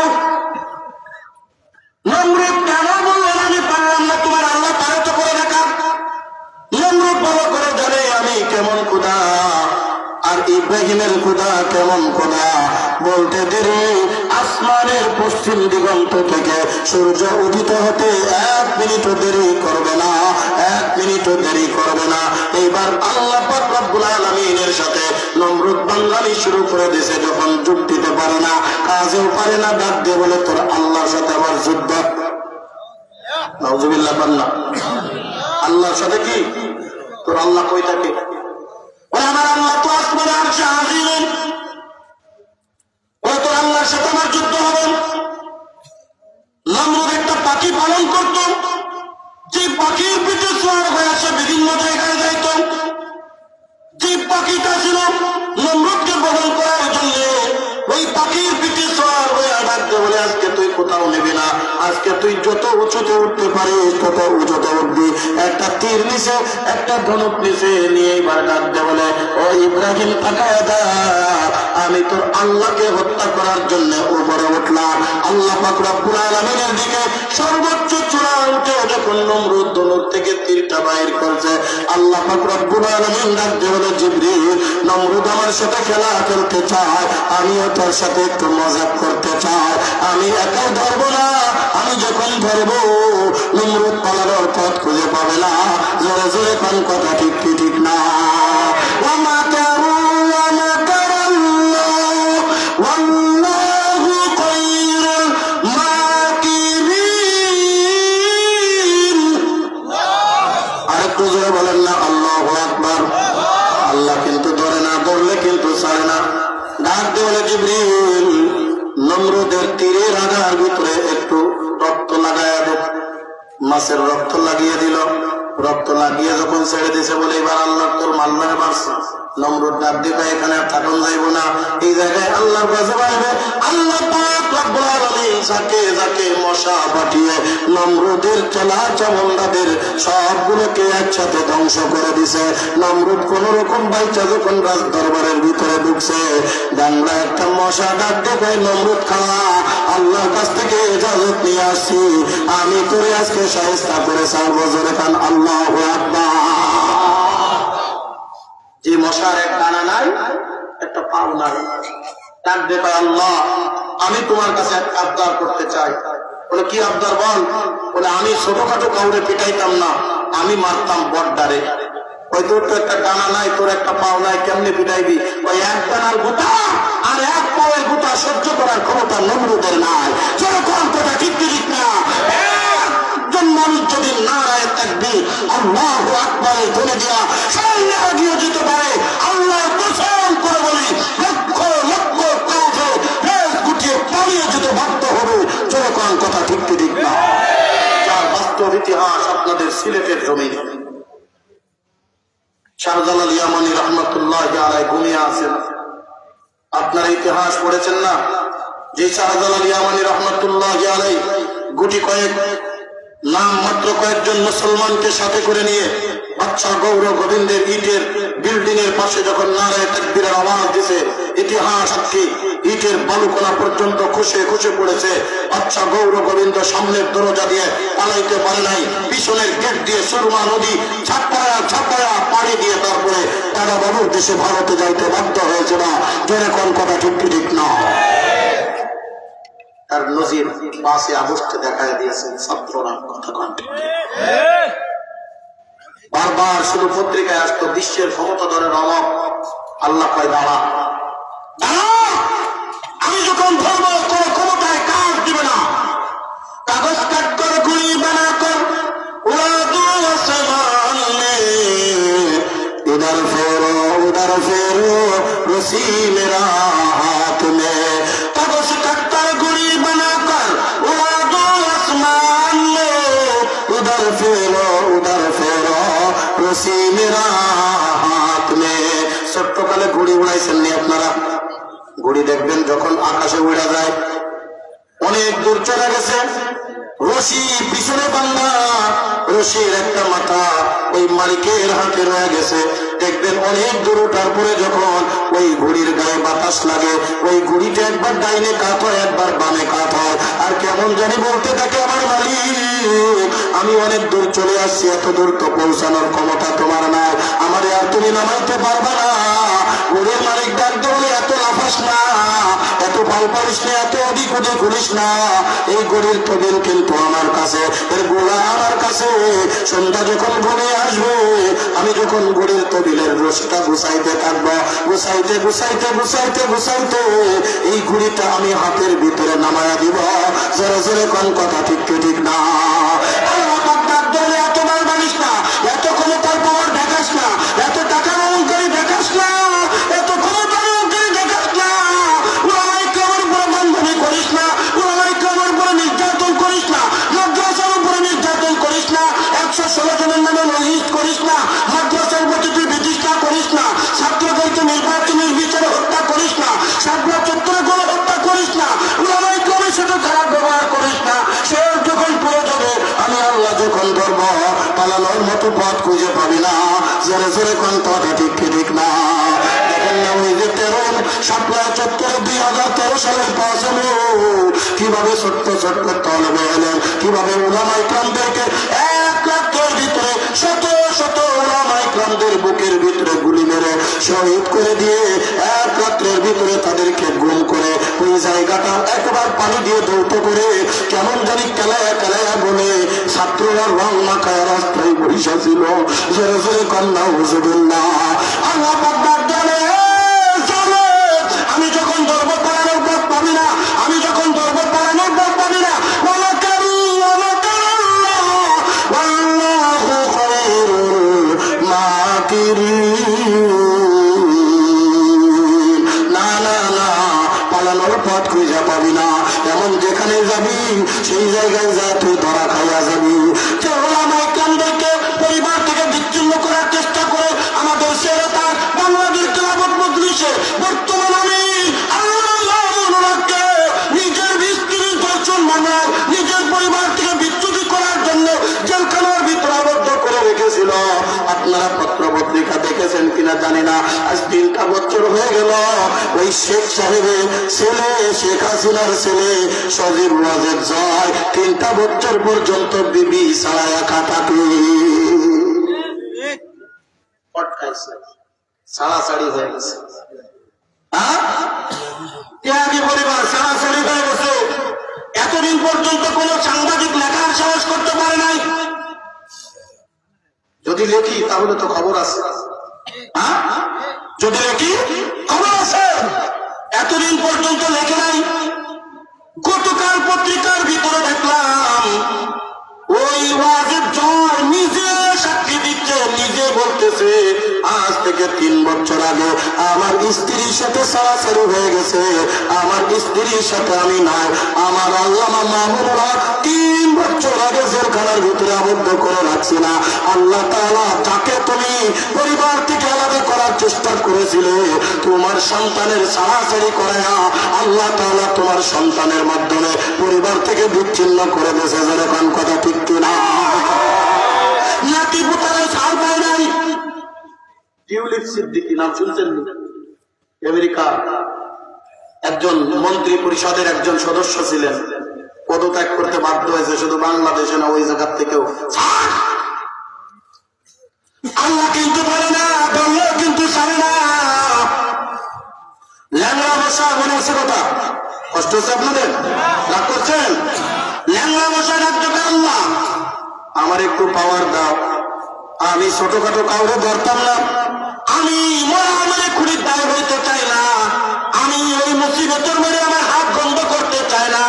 নমরুদ কেন বললেন আমি পারলাম না, তোমার আল্লাহ পারে তো করে দেখা। নমরুদ বড় করে জানে আমি কেমন খোদা আর ইব্রাহিমের খোদা কেমন খোদা। বলতে দেরি আসমানের পশ্চিম দিগন্ত থেকে সূর্য উদিত হতে 1 মিনিটও দেরি করবে না, 1 মিনিটও দেরি করবে না। এইবার আল্লাহ পাক রব্বুল আলামিনের সাথে নমরুদ বাঙ্গালি শুরু করে দিয়েছে। যখন যুগ দিতে পারে না, কাজেও পারে না, ডাক দিয়ে বলে তোর আল্লাহর সাথে আমার যুদ্ধ। নাউজুবিল্লাহ। পান্না আল্লাহর সাথে কি? তোর আল্লাহ কই থাকে? আমার আল্লাহ তো আসমানে আরশে আজিম। তোর আল্লাহর সাথে আমার যুদ্ধ হবে। নমরুদ একটা পাখি পালন করত, যে পাখির পিঠে সওয়ার হয়ে আসে বিভিন্ন জায়গায় যাইত। যে পাখিটা ছিল নমরুদকে বহন করার জন্য, ওই পাখির পিঠে সওয়ার হয়ে ডাকতে বলে আজকে তুই কোথাও নেবি না, আজকে তুই যত উঁচুতে উঠতে পারিস তত উঁচুতে উঠবি। একটা তীর নিচে, একটা ধনুক নিচে নিয়ে এবার ডাকতে বলে, ও ইব্রাহিম তাকায় দেখ, আমি তোর আল্লাহকে হত্যা করার জন্য উপরে উঠলাম। আল্লাহ পাক রব্বুল আলামিনের দিকে সর্বোচ্চ চূড়া উঠে যখন নমরুদ ধনুক থেকে তীরটা বাইর করছে, আল্লাহ পাক রব্বুল আলামিন ডাকতে বলে, জিবরিল নমরুদ আমার সাথে খেলা খেলতে চায়, আমিও তোর সাথে একটু মজা করতে চাই। আমি একাই ধরবো না, আমি যখন ধরবো নমরুদ পালানোর পথ খুঁজে পাবে না। জোরে জোরে কোন কথা ঠিক কি ঠিক না? ওয়া কারু ওয়া মাকারাল্লাহ ওয়াল্লাহু খায়রুল মাকিরিন। আরেকটু জোরে বলেন না আল্লাহু আকবার। আল্লাহ কিন্তু ধরে না, ধরলে কিন্তু ছাড়ে না। ডাক দিয়ে বলে, জিবরিল নমরুদের তীরের আগার ভিতরে একটু রক্ত লাগাইয়া দেব। মাছের রক্ত লাগিয়ে দিল। রক্ত লাগিয়ে যখন ছেড়ে দিছে বলে, এবার আল্লাহ তোর মাল মেরে মারছে। নমরুদ ডাক দিবে, এখানে আর থাকুন যাইব না, এই জায়গায় আল্লাহর কাছে পাইবে। আল্লাহ পাক রব্বুল আলামিন যাকে যাকে মশা পাঠিয়ে নমরুদের চেলা চামুন্ডাদের সবগুলোকে একসাথে ধ্বংস করে দিছে। নমরুদ কোন রকম বাইচা যখন রাজ দরবারের ভিতরে ঢুকছে, বাংলা একটা মশা ডাক দেবে, নমরুদ খাওয়া আল্লাহর কাছ থেকে ইজাজত নিয়ে আসছি, আমি তোরে আজকে শায়েস্তা করে ছাড়বো। জোরে কান আল্লাহু আকবার। যে মশার এক ডানা নাই, একটা পাও নাই, ডাক দেবে, আল্লাহ আমি তোমার কাছে এক আবদার করতে চাই। বলে কি আবদার বল? বলে আমি ছোটখাটো কাউরে পিটাইতাম না, আমি মারতাম বড়ডারে। ওই তোর তো একটা ডানা নাই, তোর একটা পাও নাই, কেমনে পিটাইবি? ওই এক ডানার গুতা আর এক পাওয়ের গুতা সহ্য করার ক্ষমতা নমরুদের নাই। যেরকম কথা ঠিক ঠিক না? একজন মানুষ যদি নারায়ে তাকবীর আল্লাহু আকবারে বলে দিয়া সামনে এগিয়ে যেতে পারে, আল্লাহর কসম করে বলি লক্ষ লক্ষ কাফের দেশ গুটিয়ে পালিয়ে যেতে বাধ্য হবে। যেরকম কথা ঠিক ঠিক না? যার বাস্তব ইতিহাস আপনাদের সিলেটের জমিনে। শাহজালাল ইয়ামানী রহমতুল্লাহি আলাইহি ঘুমিয়ে আছেন। আপনারা ইতিহাস পড়েছেন না? যে শাহজালাল ইয়ামানী রহমতুল্লাহি আলাইহি গুটি কয়েক নাম মাত্র কয়েকজন মুসলমানকে সাথে করে নিয়ে বাদশা গৌর গোবিন্দের ইটের বিল্ডিং এর পাশে যখন নারায়ে তাকবীরের আওয়াজ দিছে, ইতিহাস সাক্ষী ইটের বালুকণা পর্যন্ত খসে খসে পড়েছে। বাদশা গৌর গোবিন্দ সামনের দরজা দিয়ে পালাইতে পারে নাই, পিছনের গেট দিয়ে সুরমা নদী ছাপায়া ছাপায়া পাড়ি দিয়ে তারপরে দাদা বাবুর দেশে ভারতে যাইতে বাধ্য হয়েছে। না জোরে কোন কথা ঠিক ঠিক না? তার নজির 5 আগস্টে দেখায় দিয়েছেন ছাত্ররা। কথা কন্টেন্ট বারবার শুধু পত্রিকায় আসতো বিশ্বের ক্ষমতাধরের অভাব। আল্লাহ কয় দাঁড়া দাঁড়া, আমি যখন ধর্ম কোনো ক্ষমতায় কাজ দিবে না, কাগজ কাট করে গুলি বানা কর উড়া দু আসমান মে ইধর ফেরো रस्सी मेरा हाथ में, कागज कट्टर गुड़ी बनाकर उड़ा दो आसमान में, उधर फेरो रस्सी मेरा हाथ में। ছোট্টকালে ঘুড়ি উড়াইছেন নি আপনারা? ঘুড়ি দেখবেন যখন আকাশে উড়া যায়, অনেক দূর চলে গেছে, রশি পিছনে বান্ধা, রশির একটা মাথা ওই মালিকের হাতে রয়ে গেছে। দেখবেন অনেক দূর ওঠার পরে যখন ওই ঘুড়ির গায়ে বাতাস লাগে, ওই ঘুড়িটা একবার ডাইনে কাত হয়, একবার বামে কাত হয়, আর কেমন জানি বলতে থাকে, আমার মালিক আমি অনেক দূর চলে আসছি, এত দূর তো পৌঁছানোর ক্ষমতা তোমার নাই, আমারে আর তুমি নামাইতে পারবা না। ঘুড়ির মালিক ডাক বলে, এত লাফাস না, এত পাল পারিস না, এত অধিক অধিক করিস না, এই ঘড়ির তবিল কিন্তু আমার কাছে, এর গোড়া আমার কাছে। সন্ধ্যা যখন ঘনিয়ে আসবে, আমি যখন ঘড়ির তবিলের রশিটা গুছাইতে থাকবো, গুছাইতে গুছাইতে গুছাইতে গুছাইতে এই ঘড়িটা আমি হাতের ভিতরে নামায়া দিব। জোরে জোরে কোন কথা ঠিক ঠিক না? আল্লাহ পাক ডাক দিলে, এত বার বানিস না, এত ক্ষমতার পাওয়ার দেখাস না, এত টাকার অহংকারী দেখাস না, এত ক্ষমতার অহংকারী দেখাস না, ওলামায়ে কেরামের উপরে বন্ধনী করিস না, ওলামায়ে কেরামের উপরে নির্যাতন করিস না, মাদ্রাসার উপরে নির্যাতন করিস না, 116 জনের নামে লিস্ট করিস না, মাদ্রাসার প্রতি তুই বিতৃষ্ণা করিস না, ছাত্রদেরকে নির্বাচনের বিচারে হত্যা করিস না, সাবলা চত্বরে গণে হত্যা করিস না, ওলামায়ে কেরামের সাথে খারাপ ব্যবহার করিস না। সে যখন পড়ে যাবে, আমি আল্লাহ যখন ধরব, পালানোর মতো পথ খুঁজে পাবি না। জোরে জোরে কোন কথা ঠিক ঠিক না? দেখেন না ওই যে তেরোন সাপলা চত্বরে 2013 সালের 5 কিভাবে ছোট্ট ছোট্ট তলবে এলেন, কিভাবে উলামায়ে কেরামদেরকে এক রাতের ভিতরে শত শত উলামায়ে কেরামদের বুকের ভিতরে গুলি মেরে শহীদ করে দিয়ে এক রাত্রের ভিতরে তাদেরকে গুম করে ওই জায়গাটা একবার পানি দিয়ে ধৌত করে কেমন জানি কেলায়া কেলায়া বলে ছাত্ররা রং মাখায় রাস্তায় বৈশা ছিল। জোরে জোরে কন্যা হুজুবিল্লাহ। আল্লাহ পাক ডাক দেন, আমি যখন ধরব পালানোর পথ পাবি না, আমি যখন ধরব পালানোর পথ পাবি না। না না না, পালানোর পথ খুঁজে পাবি না। এমন যেখানে যাবি সেই জায়গায় যা তুই ধরা খাইয়া যাবি। ওলামায়ে কেরামদেরকে পরিবার থেকে বিচ্ছিন্ন করার চেষ্টা করে আমাদের সেরেতা বাংলাদেশ খেলাফত মজলিসে বর্তমান আমি আল্লাহকে নিজের স্ত্রীর দর্শন মানার, নিজের পরিবার থেকে বিচ্যুতি করার জন্য জেলখানার ভিতরে আবদ্ধ করে রেখেছিল। আপনারা পত্র পত্রিকা দেখেছেন কিনা জানি না, আজ 3টা বছর হয়ে গেল ওই শেখ সাহেবের ছেলে, শেখ হাসিনার ছেলে সজীব ওয়াজেদ জয় 3টা বছর পর্যন্ত বিবি ছাড়ায়া খাটাকে ছাড়াছাড়ি হয়ে গেছে। ত্যাগী পরিবার ছাড়াছাড়ি হয়ে গেছে। এতদিন পর্যন্ত কোন সাংবাদিক লেখার সাহস করতে পারে নাই। যদি লেখি তাহলে তো খবর আছে, যদি লেখি খবর আছে। এতদিন পর্যন্ত লেখে নাই। গতকাল পত্রিকার ভিতরে দেখলাম ওই ওয়াজেদ জয় নিজে সাক্ষী দিচ্ছে, নিজে বলতেছে আজ থেকে 3 বছর আগে আমার স্ত্রীর সাথে ছাড়াছাড়ি হয়ে গেছে, আমার স্ত্রীর সাথে আমি নাই। আমার আল্লামা মামুনুল্লাহ 3 বছর আগে জেলখানার ভিতরে আবদ্ধ করে রাখছি না। আল্লাহ তাআলা যাকে তুমি পরিবার থেকে আলাদা করার চেষ্টা করেছিলে, তোমার সন্তানের ছাড়াছাড়ি করে না, আল্লাহ তাআলা তোমার সন্তানের মাধ্যমে পরিবার থেকে বিচ্ছিন্ন করে দিয়েছে। যেরকম কথা ঠিক কিনা? নাতি পুতারে ছাড় পায় নাই। টিউলিপ সিদ্দিকী নাম শুনছেন? আমেরিকা একজন মন্ত্রী পরিষদের একজন সদস্য ছিলেন, পদত্যাগ করতে বাধ্য হয়েছে। শুধু বাংলাদেশে না, ওই জায়গার থেকেও। আল্লাহ কিন্তু পারে না, বললেও কিন্তু ছাড়ে না। ল্যাংড়া বসা মনে আছে কথা? কষ্ট হচ্ছে আপনাদের? রাগ করছেন? ল্যাংড়া বসা ডাক দেবে, আল্লাহ আমার একটু পাওয়ার দাও, আমি ছোটখাটো কাউরে ধরতাম না, আমি মনে খুঁড়ির দায় হইতে চাই না, আমি ওই মুসিবতের মেরে আমার হাত বন্ধ করতে চাই না।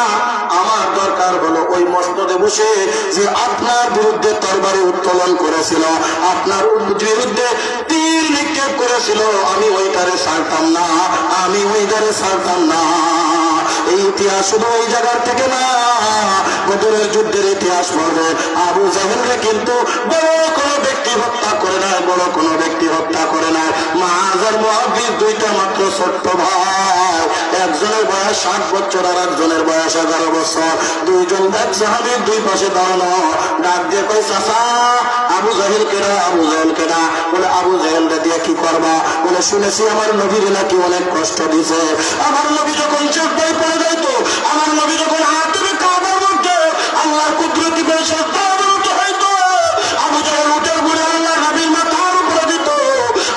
আমার দরকার হলো ওই মসনদে বসে যে আপনার বিরুদ্ধে তরবারি উত্তোলন করেছিল, আপনার বিরুদ্ধে তীর নিক্ষেপ করেছিল, আমি ওইটারে ছাড়তাম না, আমি ওইটারে ছাড়তাম না। এই ইতিহাস শুধু ওই জায়গার থেকে না, বদরের যুদ্ধের ইতিহাস পড়বে। আবু জাহেলকে কিন্তু বড় কোনো ব্যক্তি হত্যা করে নাই, বড় কোনো ব্যক্তি হত্যা করে নাই। মুআয আর মুআবিদ দুইটা মাত্র ছোট্ট ভাই, একজনের বয়স 60 বছর আর একজনের বয়স 11 বছর। দুইজন এক সাহাবীর দুই পাশে দাঁড়ানো, ডাক দিয়ে কই চাচা আবু জাহেল কেডা, আবু জাহেল কেডা? বলে আবু জাহেল দিয়ে কি করবা? বলে শুনেছি আমার নবীর নাকি অনেক কষ্ট দিছে। আমার নবী যখন চেষ্টায় পড়ে যাইতো, আমার নবী যখন হাতের কাবার মধ্যে আল্লাহর কুদরতি বেশে দাঁড়ানো হইতো, আবু জাহেল উঠে ঘুরে আল্লাহ নবীর মাথার উপরে দিত।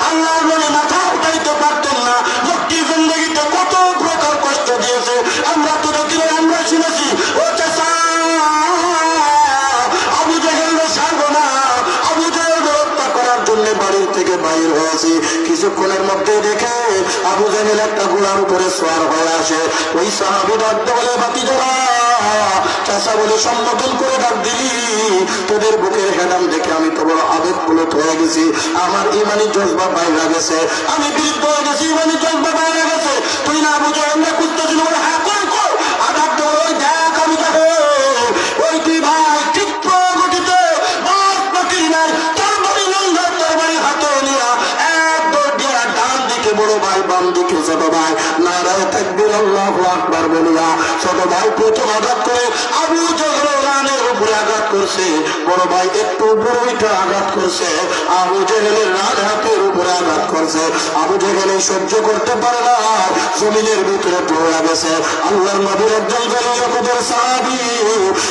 আল্লাহর নবী মাথা উঠাইতে পারতেন না। ভক্তি জিন্দগিতে কত প্রকার কষ্ট দিয়েছে আমরা তো দেখি, আমরা শুনেছি। ও চাচা আবু জাহেল ছাড়বো না, আবু জাহেল হত্যা করার জন্য বাড়ির থেকে বাইর হয়েছি। কিছুক্ষণের মধ্যে দেখে আবু জাহেল একটা ঘোড়ার উপরে সওয়ার হয়ে আসে। ওই সাহাবী ডাক বলে ভাতিজারা, চাচা বলে সম্বোধন করে ডাক দিলি, তোদের বুকের হেডাম দেখে আমি তো বড় আবেগপ্রবণ হয়ে গেছি। আমার ইমানি জজবা বাইরে গেছে, আমি বৃদ্ধ হয়ে গেছি, ইমানি জজবা বাইরে গেছে। তুই না আবু জাহেল খুঁজতেছিল? বলে হ্যাঁ কই কই, আঘাত দেবো, ওই দেখ আবু জাহেল, ওই তুই ভাই চিত্র গঠিত বাস পাখি নাই, তোর বাড়ি লঙ্ঘর, তোর বাড়ি হাতে নিয়া এক দৌড় দিয়া ডান দিকে বড় ভাই, বাম দিকে ছোট ভাই, নারায়ে তাকবীর আল্লাহু আকবার বলিয়া ছোট ভাই প্রথম আঘাত করে আবু জাহেল রানের উপরে আঘাত করছে। বড় ভাই একটু বড়ইটা আঘাত করছে, আবু জাহেলের রান হাতের উপরে আঘাত করছে। আবু জাহেল সহ্য করতে পারে না, জমিনের ভিতরে পড়ে গেছে। আল্লাহর নবীর একজন জলিল সাহাবী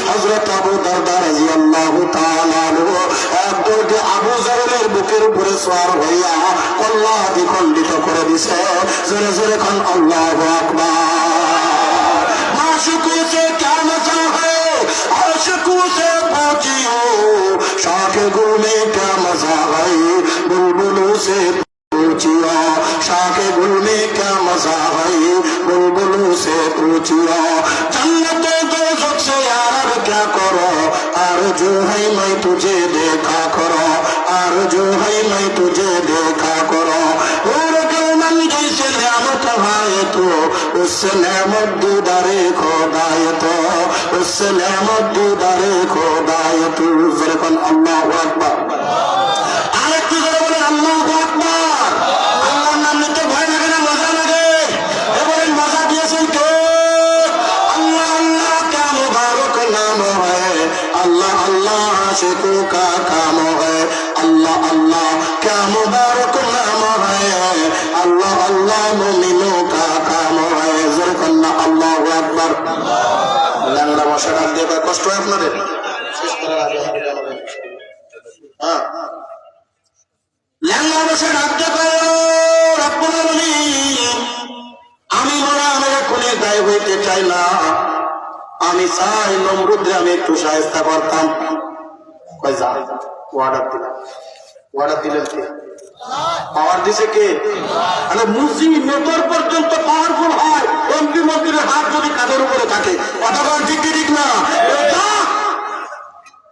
হযরত আবু দারদা রাদিয়াল্লাহু তাআলা আনহু এক দৌড়ে আবু জাহেলের বুকের উপরে সওয়ার হইয়া কল্লা দ্বিখণ্ডিত করে দিছে। জোরে জোরে খান আল্লাহু আকবার। মাশুকু সে ক্যা মজা है, आशिकू से पूछियो, शाख गुल में क्या मजा है, बुलबुलों से पूछियो, शाख गुल में क्या मजा है, बुलबुलों से पूछियो। जन्नते दोज़ख से यार क्या करो, आरज़ू है मैं तुझे देखा करो, आरज़ू है मैं तुझे देखा करो। और मन जैसे नेमत है तो उससे नेमत दीदारे खुदाए तो, उससे नेमत दीदारे खुदाए तो। ज़रकन अल्लाहु अकबर। आरेकটু জোরে বলেন আল্লাহু আকবার। আল্লাহর নাম নিতে ভয় লাগে না, মজা লাগে? এবারে মজা দিয়েছেন কে? আল্লাহ। আল্লাহ কা মুবারক নাম है, अल्लाह अल्लाह आशिकों का काम है, अल्लाह अल्लाह क्या मुबारक नाम है, अल्लाह अल्लाह मुमिनों का काम है। ज़रकन्ना अल्लाहु अकबर। ল্যাংড়া মশা ডাক দিয়ে কষ্ট হয় আপনাদের? শেষ করার আগে হ্যাঁ, ল্যাংড়া মশা ডাক দিয়ে রব্বুল আলামিন, আমি মনে আমার এখনই দায় হইতে চাই না, আমি চাই নমরুদরে আমি একটু সাহায্য করতাম। কই যা ওয়ার্ডার দিলাম, ওয়ার্ডার দিলেন কে? পাওয়ার দিছে কে? মানে মুসি নেতার পর্যন্ত পাওয়ারফুল হয় এমপি মন্ত্রীর হাত যদি কাঁধের উপরে থাকে। কথা বলেন ঠিক কি ঠিক না?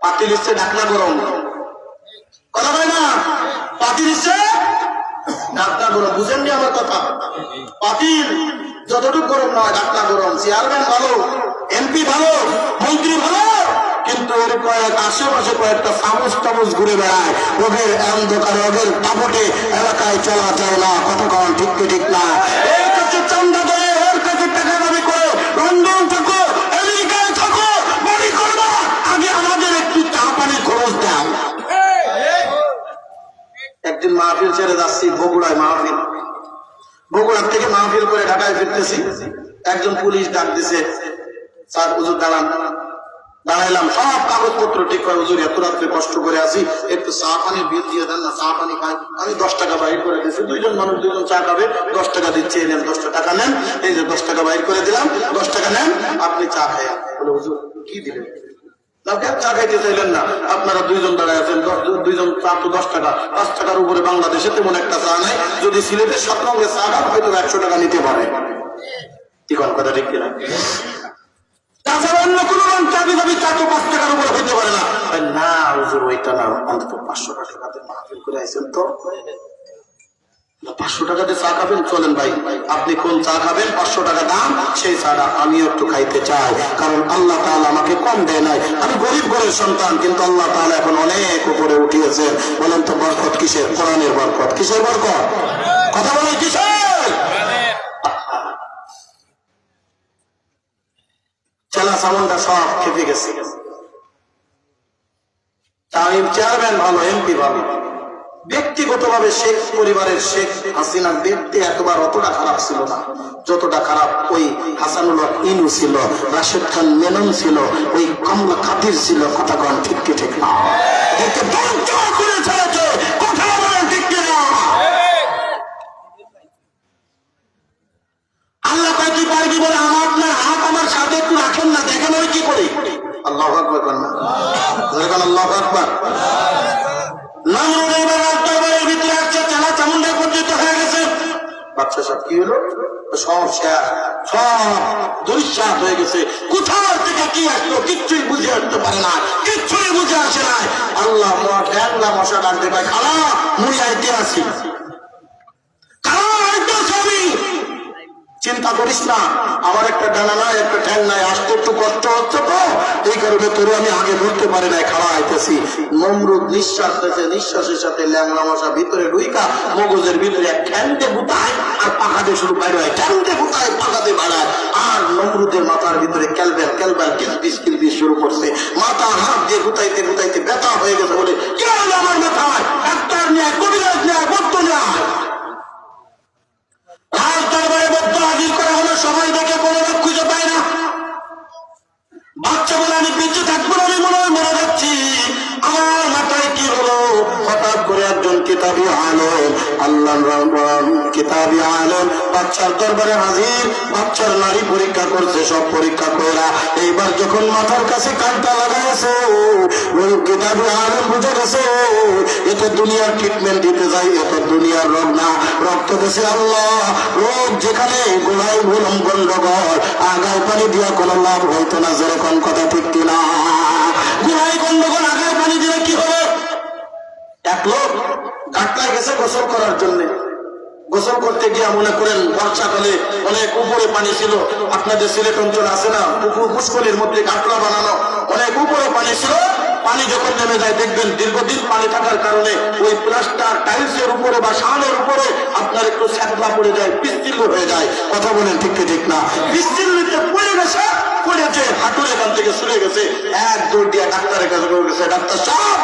পার্টি লিস্টে ঢাকনা গরম, কথা বলে না? পার্টি লিস্টে ঢাকনা গরম, বুঝেননি আমার কথা? পার্টির যতটুকু গরম নয় ঢাকনা গরম। চেয়ারম্যান ভালো, এমপি ভালো, মন্ত্রী ভালো, কিন্তু এর কয়েক আশেপাশে কয়েকটা চামচ টামচ ঘুরে বেড়ায়, ওদের অন্ধকার ওদের দাপটে এলাকায় চলা যায় না। কতক্ষণ ঠিক কি ঠিক না? এর কাছে চান্দা দেয়, ওর কাছে টাকা দাবি করে, লন্ডন থাকো আমেরিকায় থাকো বাড়ি করবা, আগে আমাদের একটু চা পানি খরচ দাও। একদিন মাহফিল ছেড়ে যাচ্ছি বগুড়ায়, মাহফিল বগুড়ার থেকে মাহফিল করে ঢাকায় ফিরতেছি, একজন পুলিশ ডাক দিছে, স্যার হুজুর দাঁড়ান। দাঁড়াইলাম, সব কাগজপত্র ঠিক করে, হুজুর এত রাত্রে কষ্ট করে আসি, একটু চা পানির বিল দিয়ে দেন না, চা পানি খাই। আমি 10 টাকা বাইর করে দিয়েছি, দুইজন মানুষ দুইজন চা খাবে, 10 টাকা দিচ্ছে, নেন 10 টাকা নেন, এই যে 10 টাকা বাইর করে দিলাম, 10 টাকা নেন, আপনি চা খাই। বলে হুজুর কি দিলেন? চা খাইতে চাইলেন না, আপনারা দুইজন দাঁড়ায় আছেন, দুইজন চা তো 10 টাকা, 5 টাকার উপরে বাংলাদেশে তেমন একটা চা নাই, যদি সিলেটের 7 রঙের চা খান হয়তো 100 টাকা নিতে পারে। ঠিক কথা ঠিক কিনা? তাছাড়া অন্য কোনো রং চাবি দাবি চা তো 5 টাকার উপরে হইতে পারে না। না হুজুর ওইটা না, অন্তত 500 টাকা মাহফিল করে আইছেন তো 500 টাকা দিয়ে চা খাবেন, চলেন ভাই আপনি কোন চা খাবেন, 500 টাকা দাম, সেই চাটা আমিও একটু খাইতে চাই, কারণ আল্লাহ তাআলা আমাকে কম দেয় নাই, আমি গরিব ঘরের সন্তান, কিন্তু আল্লাহ তাআলা এখন অনেক উপরে উঠিয়েছেন। বলেন তো বরকত কিসের? কোরআনের বরকত। কিসের বরকত? কথা বলেন কিসের? চেলা চামুন্ডা সব খেপে গেছে। চেয়ারম্যান ভালো, এমপি ভালো, ব্যক্তিগতভাবে শেখ পরিবারের শেখ হাসিনার দেখতে এতবার অতটা খারাপ ছিল না যতটা খারাপ ওই হাসানুল হক ইনু ছিল, রাশেদ খান মেনন ছিল, ওই কমলা খাতির ছিল। কথা কন ঠিক কি ঠিক না? আল্লাহ কয় তুই পারবি বলে আমার আপনার হাত আমার সাথে একটু রাখেন না, দেখেন ওই কি করি। আল্লাহু আকবার করেন না? আল্লাহু আকবার। বাচ্চা সব কি হলো? সব দুঃশ্বাস হয়ে গেছে। কোথাও থেকে কি আসলো কিচ্ছুই বুঝে আসতে পারে না, কিচ্ছুই বুঝে আসে না। আল্লাহ ঠ্যাংলা মশা ডাকতে পায়, খালা মুই আইতে আসি, খালা আইতে আসি। চিন্তা করিস না, আমার একটা ডানা নাই, একটা ঠ্যাং নাই, আসতে একটু কষ্ট হচ্ছে তো, এই কারণে তোরে আমি আগে ধরতে পারি নাই, খাড়া আইতেছি। নমরুদ নিঃশ্বাস দিয়েছে, নিঃশ্বাসের সাথে ল্যাংলা মশা ভিতরে ঢুইকা মগজের ভিতরে এক ঠ্যাংতে গুতায় আর পাখাতে শুরু বাইরে হয়, ঠ্যাংতে গুতায় পাখাতে বাড়ায়। আর নমরুদের মাথার ভিতরে ক্যালবেল ক্যালবেল কিলবিস কিলবিস শুরু করছে। মাথা হাত দিয়ে গুতাইতে গুতাইতে ব্যথা হয়ে গেছে। বলে কি হলো আমার মাথায়? ডাক্তার নিয়ে, কবিরাজ নিয়ে, বদ্ধ নিয়ে রাজ দরবারে বদ্ধ হাজির করা হলো। সবাই দেখে কোনো রোগ খুঁজে পায় না। বাচ্চা বলে আমি বেঁচে থাকবো না, আমি মনে হয় মরে যাচ্ছি। আমার মাথায় কি হলো? হঠাৎ করে একজন কিতাবী আলেম, আল্লাহর কিতাবী আলেম বাচ্চার দরবারে হাজির। বাচ্চার নারী পরীক্ষা করছে, সব পরীক্ষা করা। এইবার যখন মাথার কাছে কাঁটা লাগাইছে, ওই কিতাবী আলেম বুঝে গেছে এত দুনিয়ার ট্রিটমেন্ট দিতে যাই, এত দুনিয়ার রোগ না, রক্ত দেশে আল্লাহ। রোগ যেখানে গোড়ায় ভুলম গন্ডগোল, আগায় পানি দিয়া কোনো লাভ হইতো না। যেরকম কথা ঠিক কিনা? গোড়ায় গন্ডগোল, আগায় পানি দিলে কি হবে? এক লোক ঘাটলায় গেছে গোসল করার জন্য। গোসল করতে গিয়ে মনে করেন বর্ষাকালে অনেক উপরে পানি ছিল। আপনাদের সিলেট অঞ্চল আছে না, পুকুর পুষ্করির মধ্যে ঘাটলা বানানো, অনেক উপরে পানি ছিল। পানি যখন নেমে যায় দেখবেন দীর্ঘদিন পানি থাকার কারণে ওই প্লাস্টার টাইলসের উপরে বা শানের উপরে আপনার একটু স্যাঁতলা পড়ে যায়, পিচ্ছিল হয়ে যায়। কথা বলেন ঠিক কি ঠিক না? পিচ্ছিল্লিতে পড়ে গেছে, পড়েছে, হাঁটুর এখান থেকে সরে গেছে। এক দৌড় দিয়ে ডাক্তারের কাছে গেছে, ডাক্তার সাহেব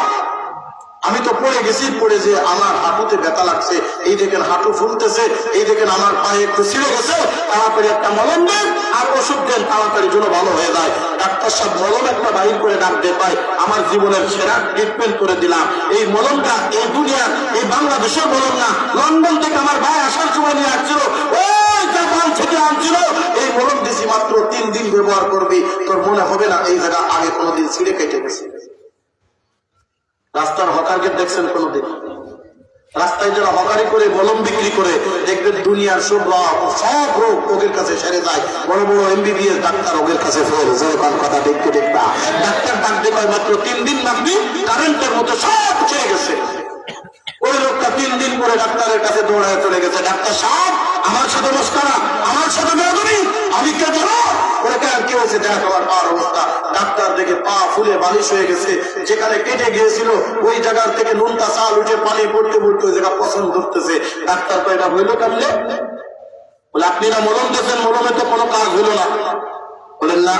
আমি তো পড়ে গেছি, পড়ে যে আমার হাঁটুতে ব্যথা লাগছে, এই দেখেন হাঁটু ফুলতেছে, এই দেখেন আমার পায়ে একটু ছিঁড়ে গেছে, তাড়াতাড়ি একটা মলম দেন আর ওষুধ দেন, তাড়াতাড়ি জন্য ভালো হয়ে যায়। ডাক্তার সাহেব মলম একটা বাহির করে ডাক দিয়ে পায়, আমার জীবনের সেরা ট্রিটমেন্ট করে দিলাম। এই মলমটা এই দুনিয়ার, এই বাংলাদেশের মলম না, লন্ডন থেকে আমার ভাই আসার সময় নিয়ে আসছিল, ওই জাপান থেকে আনছিল। এই মলম দিছি মাত্র 3 দিন ব্যবহার করবি, তোর মনে হবে না এই জায়গা আগে কোনোদিন ছিঁড়ে কেটে গেছে। রাস্তার হকারকে দেখছেন কোনদিন? রাস্তায় যারা হকারি করে মলম বিক্রি করে দেখবেন দুনিয়ার সব রোগ ওদের কাছে সেরে যায়। বড় বড় MBBS ডাক্তার ওদের কাছে ফেরে যায়। কথা দেখতে দেখবা ডাক্তার ডাক দেখায় মাত্র 3 দিন লাগবে, কারেন্টের মতো সব ছেড়ে গেছে। ওই লোকটা 3 দিন পরে ডাক্তারের কাছে দৌড়ায় চলে গেছে, ডাক্তার সাহেব আমার সাথে মস্করা, আমার সাথে বেয়াদবি, আমি কে জানো? ওরা কেন কি হয়েছে? দেখ আমার পার অবস্থা। ডাক্তার দেখে পা ফুলে বালিশ হয়ে গেছে, যেখানে কেটে গিয়েছিল ওই জায়গার থেকে নুনটা চাল উঠে পানি পড়তে পড়তে ওই জায়গা পছন্দ ধরতেছে। ডাক্তার তো এটা হইলো কেমনে? বলে আপনি না মলম দিয়েছেন, মলমে তো কোনো কাজ হইল না। বলেন না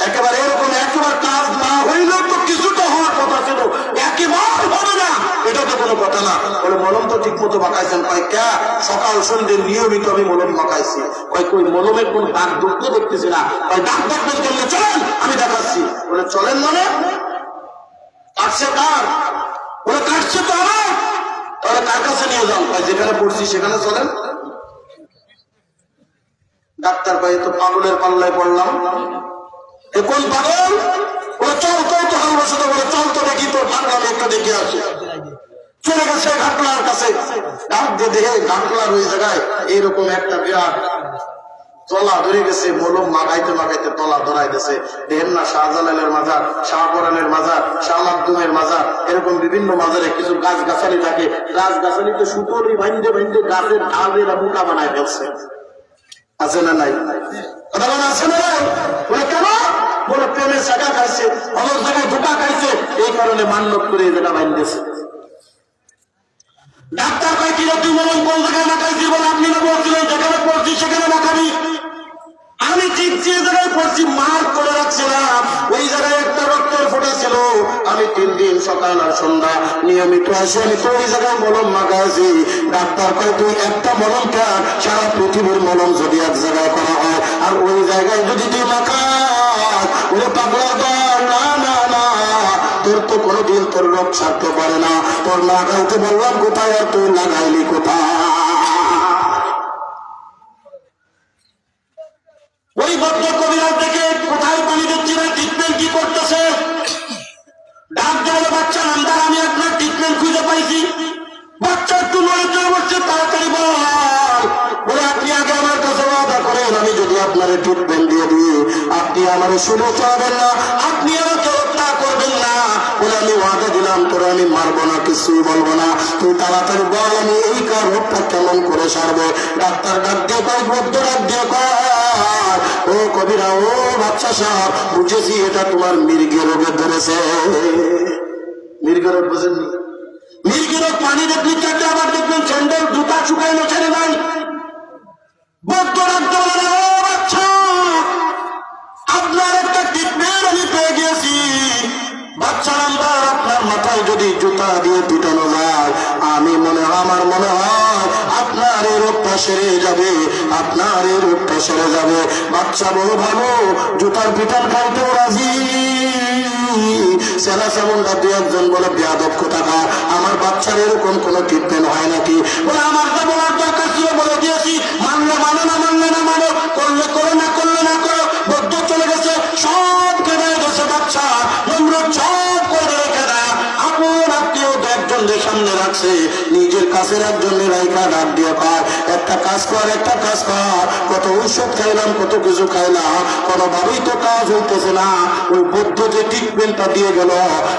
একেবারে এরকম একবার কাজ না হইলেও তো কিছুটা হওয়ার কথা ছিল, একেবারে হবে না এটা তো কোনো কথা না। বলে মলম তো ঠিক মতো মাখাইছেন। কয় কে? সকাল সন্ধ্যে নিয়মিত আমি মলম মাখাইছি। কয় কই মলমের কোন দাগ দুঃখ দেখতেছি না। কয় ডাক্তার বলছেন চলেন আমি দেখাচ্ছি। বলে চলেন মানে? কাটছে কার? বলে কাটছে তো আমার। তাহলে কার কাছে নিয়ে যান? কয় যেখানে পড়ছি সেখানে চলেন। ডাক্তার কয় তো পাগলের পাল্লায় পড়লাম। কোন পাগল? বলে চল তো আমার সাথে। বলে চল তো দেখি তোর পাগলামি একটা দেখে আসে। চলে গেছে ঘাটলার কাছে, ডাক দিয়ে দেখে ঘাটলার ওই জায়গায় এইরকম একটা বিরাট তলা ধরে গেছে, মলম মাখাইতে মাখাইতে তলা ধরাই গেছে। দেখেন না শাহজালালের মাজার, শাহপরানের মাজার, শাহ মাকদুমের মাজার, এরকম বিভিন্ন মাজারে কিছু গাছ গাছালি থাকে, গাছ গাছালিতে সুতোলি বাইন্দে বাইন্দে গাছের ঢালেরা বুকা বানায় ফেলছে। আছে না নাই? কথা বলা আছে না নাই? বলে কেন? বলে প্রেমের শাখা খাইছে, অনেক জায়গায় ধোকা খাইছে, এই কারণে মান্যত করে এই জায়গা বাইন্দেছে। ডাক্তার ভাই কি তুই বলেন কোন জায়গায় না খাইছি? বলে আপনি না বলছিলেন যেখানে পড়ছি সেখানে না খাবি। আমি ঠিক যে জায়গায় পড়ছি মার করে রাখছিলাম, ওই জায়গায় একটা রক্তের ফোঁটা ছিল। আমি 3 দিন সকাল আর সন্ধ্যা নিয়মিত আসি, আমি তো ওই জায়গায় মলম মাখাইছি। ডাক্তার কয় তুই একটা মলম খান, সারা পৃথিবীর মলম যদি এক জায়গায় করা হয় আর ওই জায়গায় যদি তুই মাখাস, ওরে পাগলা দল, না না না, তোর তো কোনোদিন তোর রোগ সারতে পারে না। তোর লাগাইতে বললাম কোথায় আর তুই লাগাইলি কোথায়? ওই ভদ্র কবিরাজ দেখে কোথায় পানি দিচ্ছি না, ট্রিটমেন্ট কি করতেছে? ডাক দেওয়ালে বাচ্চা নামদার, আমি আপনার ট্রিটমেন্ট খুঁজে পাইছি। বাচ্চা একটু নড়ে চলে বসছে, তাড়াতাড়ি বল। বলে আপনি আগে আমার কাছে ওয়াদা করেন, আমি যদি আপনার ট্রিটমেন্ট দিয়ে দিই আপনি আমার শুনে চাবেন না, আপনি আমাকে হত্যা করবেন না। বলে আমি ওয়াদা দিলাম তোরা আমি মারবো না, কিছুই বলবো না, তুই তাড়াতাড়ি বল আমি এই কার রোগটা কেমন করে সারবো। ডাক্তার ডাক দিয়ে কয়, বদ্ধ ডাক দিয়ে কয়, ও কবিরা, ও বাচ্চা সাহেব, বুঝেছি এটা তোমার মৃগী রোগে ধরেছে। মৃগী রোগ বুঝেননি? মৃগী রোগ পানি দেখলি চারটে, আবার দেখবেন স্যান্ডেল জুতা শুকাইলো ছেড়ে দেন। বদ্ধ রাখতে বলে, ও বাচ্চা, আপনার একটা ট্রিটমেন্ট আমি পেয়ে গিয়েছি। বাচ্চা নাম্বার, আপনার মাথায় যদি জুতা দিয়ে পিটানো যায়, আমার মনে হয় আপনার এই রোগটা সেরে যাবে, আপনার এই রোগটা সেরে যাবে। বাচ্চা বড় ভালো, জুতার পিটান খাইতেও রাজি। সেনা সেমনটা দু একজন বলে বেয়াদব কোথাকা, আমার বাচ্চার এরকম কোন ট্রিটমেন্ট হয় নাকি? বলে আমার তো বলার দরকার ছিল, বলে দিয়েছি, মানলে মানো না মানলে না মানো, করলে করো না করলে না করো। বদ্ধ চলে গেছে, সব কেটে গেছে, বাচ্চা নম্রত সব করে রেখে দেয়। আপন আত্মীয় একজনের সামনে রাখছে, নিজের কাছের একজনের রাইখা ডাক দিয়ে পায়, একটা কাজ কর, একটা কাজ কর। কত ঔষধ খাইলাম, কত কিছু খাইলাম, কোনোভাবেই তো কাজ হইতেছে না। ওই বদ্ধ যে ট্রিটমেন্টটা দিয়ে গেল,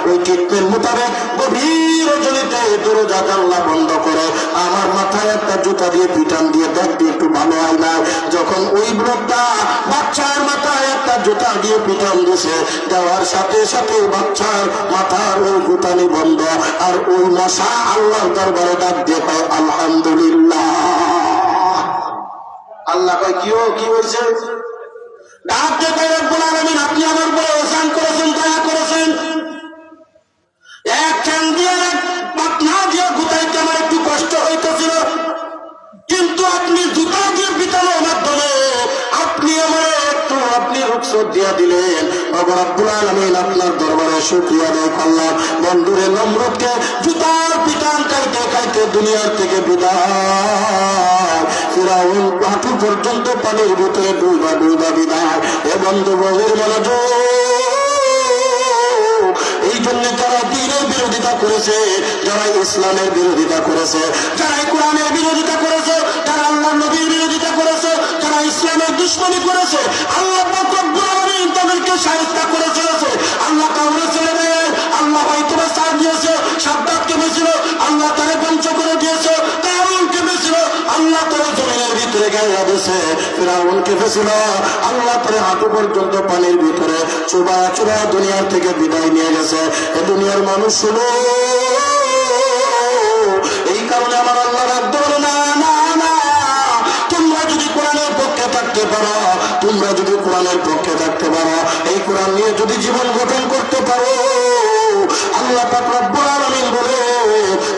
ওই ট্রিটমেন্ট মোতাবেক গভীর রজনীতে দরজা জানলা বন্ধ করে আমার মাথায় একটা জুতা দিয়ে পিটান দিয়ে দেখতে একটু ভালো হয় না। যখন ওই লোকটা বাচ্চার মাথায় একটা জুতা দিয়ে পিটান দিছে, দেওয়ার সাথে সাথে বাচ্চার মাথার ওই গুতানি বন্ধ, আর ওই মশা আল্লাহর দরবারে ডাক দিয়ে পায় আলহামদুলিল্লাহ। আল্লাহ কয় কি হয়েছে? ডাক দিয়ে পায় রব্বুল আলামিন, আপনি আমার বড় এহসান করেছেন, দয়া করেছেন। এক ঠ্যাং দিয়ে পাতনা দিয়ে গুতাইতে আমার একটু কষ্ট হইতেছিল, কিন্তু আপনি জুতা দিয়ে পিটানোর মাধ্যমে আপনি আমার একটু আপনি রুখসত দিয়া দিলেন। রব্বুল আলামিন আপনার দরবারে শুকরিয়া আদায় করলাম। বন্ধুরে নম্রতকে জুতার পিটান খাইতে খাইতে দুনিয়ার থেকে বিদায়, ফিরাউন হাঁটু পর্যন্ত পানির ভিতরে ডুবা ডুবা বিদায়। এ বন্ধু বহুর মনোযোগ, এই জন্য যারা দ্বীনের বিরোধিতা করেছে, যারা ইসলামের বিরোধিতা করেছে, যারা কোরআনের বিরোধিতা করেছে, যারা আল্লাহ নবীর বিরোধিতা করেছে, যারা ইসলামের দুশ্মনী করেছে, আল্লাহ পাক রব্বুল আলামিন তাদেরকে শায়েস্তা করে চলেছে। আল্লাহ কাউরে ছেড়ে দেয়, আল্লাহ হয়তো সাথ দিয়েছে, সাদ্দাতকে বেছিল, আল্লাহ তারে ধ্বংস করে দিয়েছে, কারুনকে বেছিল, আল্লাহ তারে জমিনের ভিতরে গাইয়া দিয়েছে, ফিরাউনকে বেছিল, আল্লাহ তারে হাঁটু পর্যন্ত পানির ভিতরে চুবা চুবা দুনিয়ার থেকে বিদায় নিয়ে গেছে। এ দুনিয়ার মানুষ হলো, এই কারণে আমার আল্লাহ রাখতে পারে না, না না, তোমরা যদি কোরআনের পক্ষে থাকতে পারো, তোমরা যদি কোরআনের পক্ষে থাকতে পারো, এই কোরআন নিয়ে যদি জীবন গঠন করতে পারো, আল্লাহ পাক রব্বুল আলামিন বলে,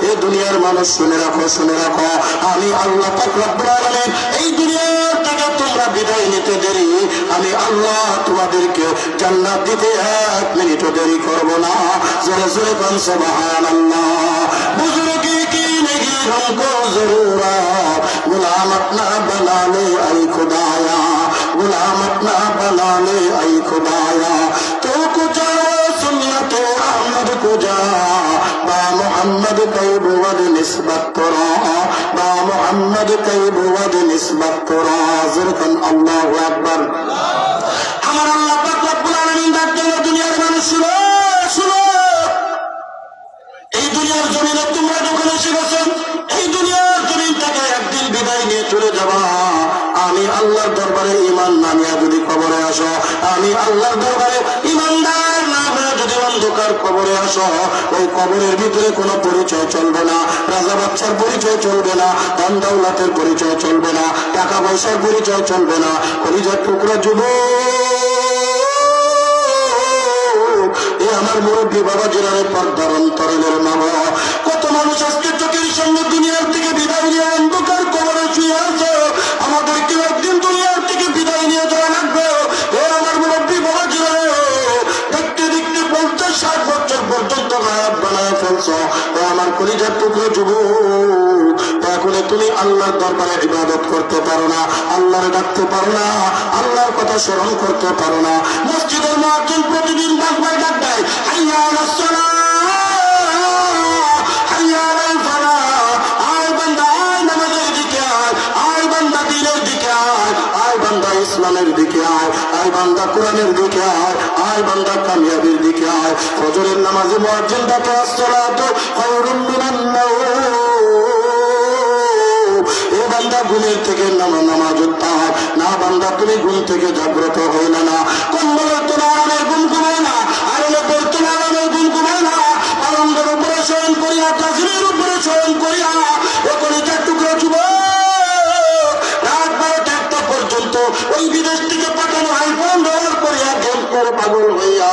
এ দুনিয়ার মানুষ শুনে রাখো, শুনে রাখো, আমি আল্লাহ পাক রব্বুল আলামিন এই দুনিয়ার থেকে তোমরা বিদায় নিতে দেরি, আমি আল্লাহ তোমাদেরকে জান্নাত দিতে 1 মিনিটও দেরি করব না। জোরে জোরে বল সুবহানাল্লাহ। বুজুর্গি কি নেহি हमको जरूरत, गुलाम अपना बना ले ऐ खुदाया, गुलाम अपना बना ले ऐ खुदाया, तो कुजा सुन्नत अहमद कुजा, बा मोहम्मद कई बुवद निस्बत करो, बा मोहम्मद وعد طيب وعد نسبت تراز الله أكبر আমার আল্লাহ পাক রব্বুল আলামিন ডাক দিল দুনিয়ার মানুষ শুনো শুনো এই দুনিয়ার জমিনে তোমরা যখন এসে গেছো এই দুনিয়ার জমিন থেকে একদিন বিদায় নিয়ে চলে যাবা আমি আল্লাহর দরবারে ঈমান না নিয়ে যদি কবরে আসো আমি আল্লাহর দরবারে ঈমানদার না হয়ে যদি অন্ধকার কবরে আসো ওই কবরের ভিতরে কোনো পরিচয় চলবে না রাজা বাচ্চার পরিচয় চলবে না ধন দৌলতের পরিচয় চলবে না টাকা পয়সার পরিচয় চলবে না কলিজার টুকরা আমার মুরব্বী বাবা জেলার পর্দার অন্তরের মা কত মানুষ আজকে চোখের সঙ্গে দুনিয়ার থেকে বিদায় নিয়ে অন্ধকার কবরে শুয়ে আছে আমাদেরকে একদিন দুনিয়ার থেকে বিদায় নিয়ে যাওয়া লাগবে আমার মুরব্বী বাবা জেলার দেখতে দেখতে 50-60 বছর পর্যন্ত গায়েব বানায় ফেলছ আমার কলিজার টুকরো যুবক এখন তুমি আল্লাহর দরবারে ইবাদত করতে পারো না আল্লাহরে ডাকতে পারো না আল্লাহর কথা স্মরণ করতে পারো না মসজিদের মুয়াজ্জিন প্রতিদিন ডাকবাই ডাক দেয় হাইয়া আলাস সালাহ হাইয়া আলাল ফালাহ আয় বান্দা আয় নামাজের দিকে আয় বান্দা দ্বীনের দিকে আয় বান্দা ইসলামের দিকে আয় বান্দা কোরআনের দিকে আয় বান্দা কামিয়াবির দিকে ফজরের নামাজে মুয়াজ্জিন ডাকে আসসালাতু খায়রুম মিনান নাওম বান্দা ঘুমের থেকে নামাজ উত্তার না বান্দা তুমি ঘুম থেকে জাগ্রত হইলে না কম্বলের তোলা আরামের ঘুম ঘুমায় না আরামের তোলা আরামের ঘুম ঘুমায় না আনন্দের উপরে শয়ন করিয়া তাজিমের উপরে শয়ন করিয়া ওখানে চার টুকরো চুব রাত 12টা পর্যন্ত ওই বিদেশ থেকে পাঠানো আইফোন ব্যবহার করিয়া গেম করে পাগল হইয়া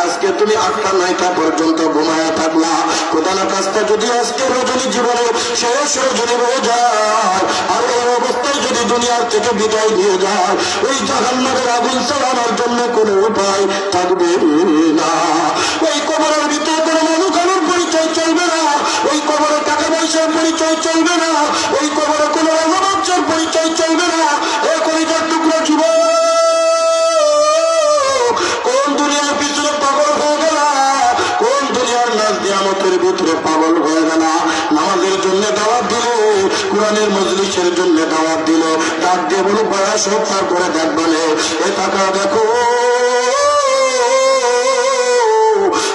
আজকে তুমি 8টা-9টা পর্যন্ত ঘুমায়া থাকলা কোথা না কাজটা যদি আজকে রজনী জীবনে শেষ রজনী হয়ে যায় আর এই অবস্থায় যদি দুনিয়ার থেকে বিদায় নিয়ে যায় ওই জাহান্নামের আগুন চালানোর জন্য কোনো উপায় থাকবে না ওই কবরের ভিতরে কোনো মানুষের পরিচয় চলবে না ওই কবরে টাকা পয়সার পরিচয় চলবে না ওই কবরে কোনো রঙবাচ্চার পরিচয় চলবে না এই কলিজার টুকরো যুবক কোন দুনিয়ার পিছনে পাগল হয়ে গেল কোন দুনিয়ার নাচ নিয়ামতের ভিতরে পাগল হয়ে গেল নামাজের জন্য দাওয়াত দিল কোরআনের মজলিসের জন্য দাওয়াত দিল ডাক দিয়ে বলো বয়স হোক তারপরে দেখবানে এ টাকা দেখো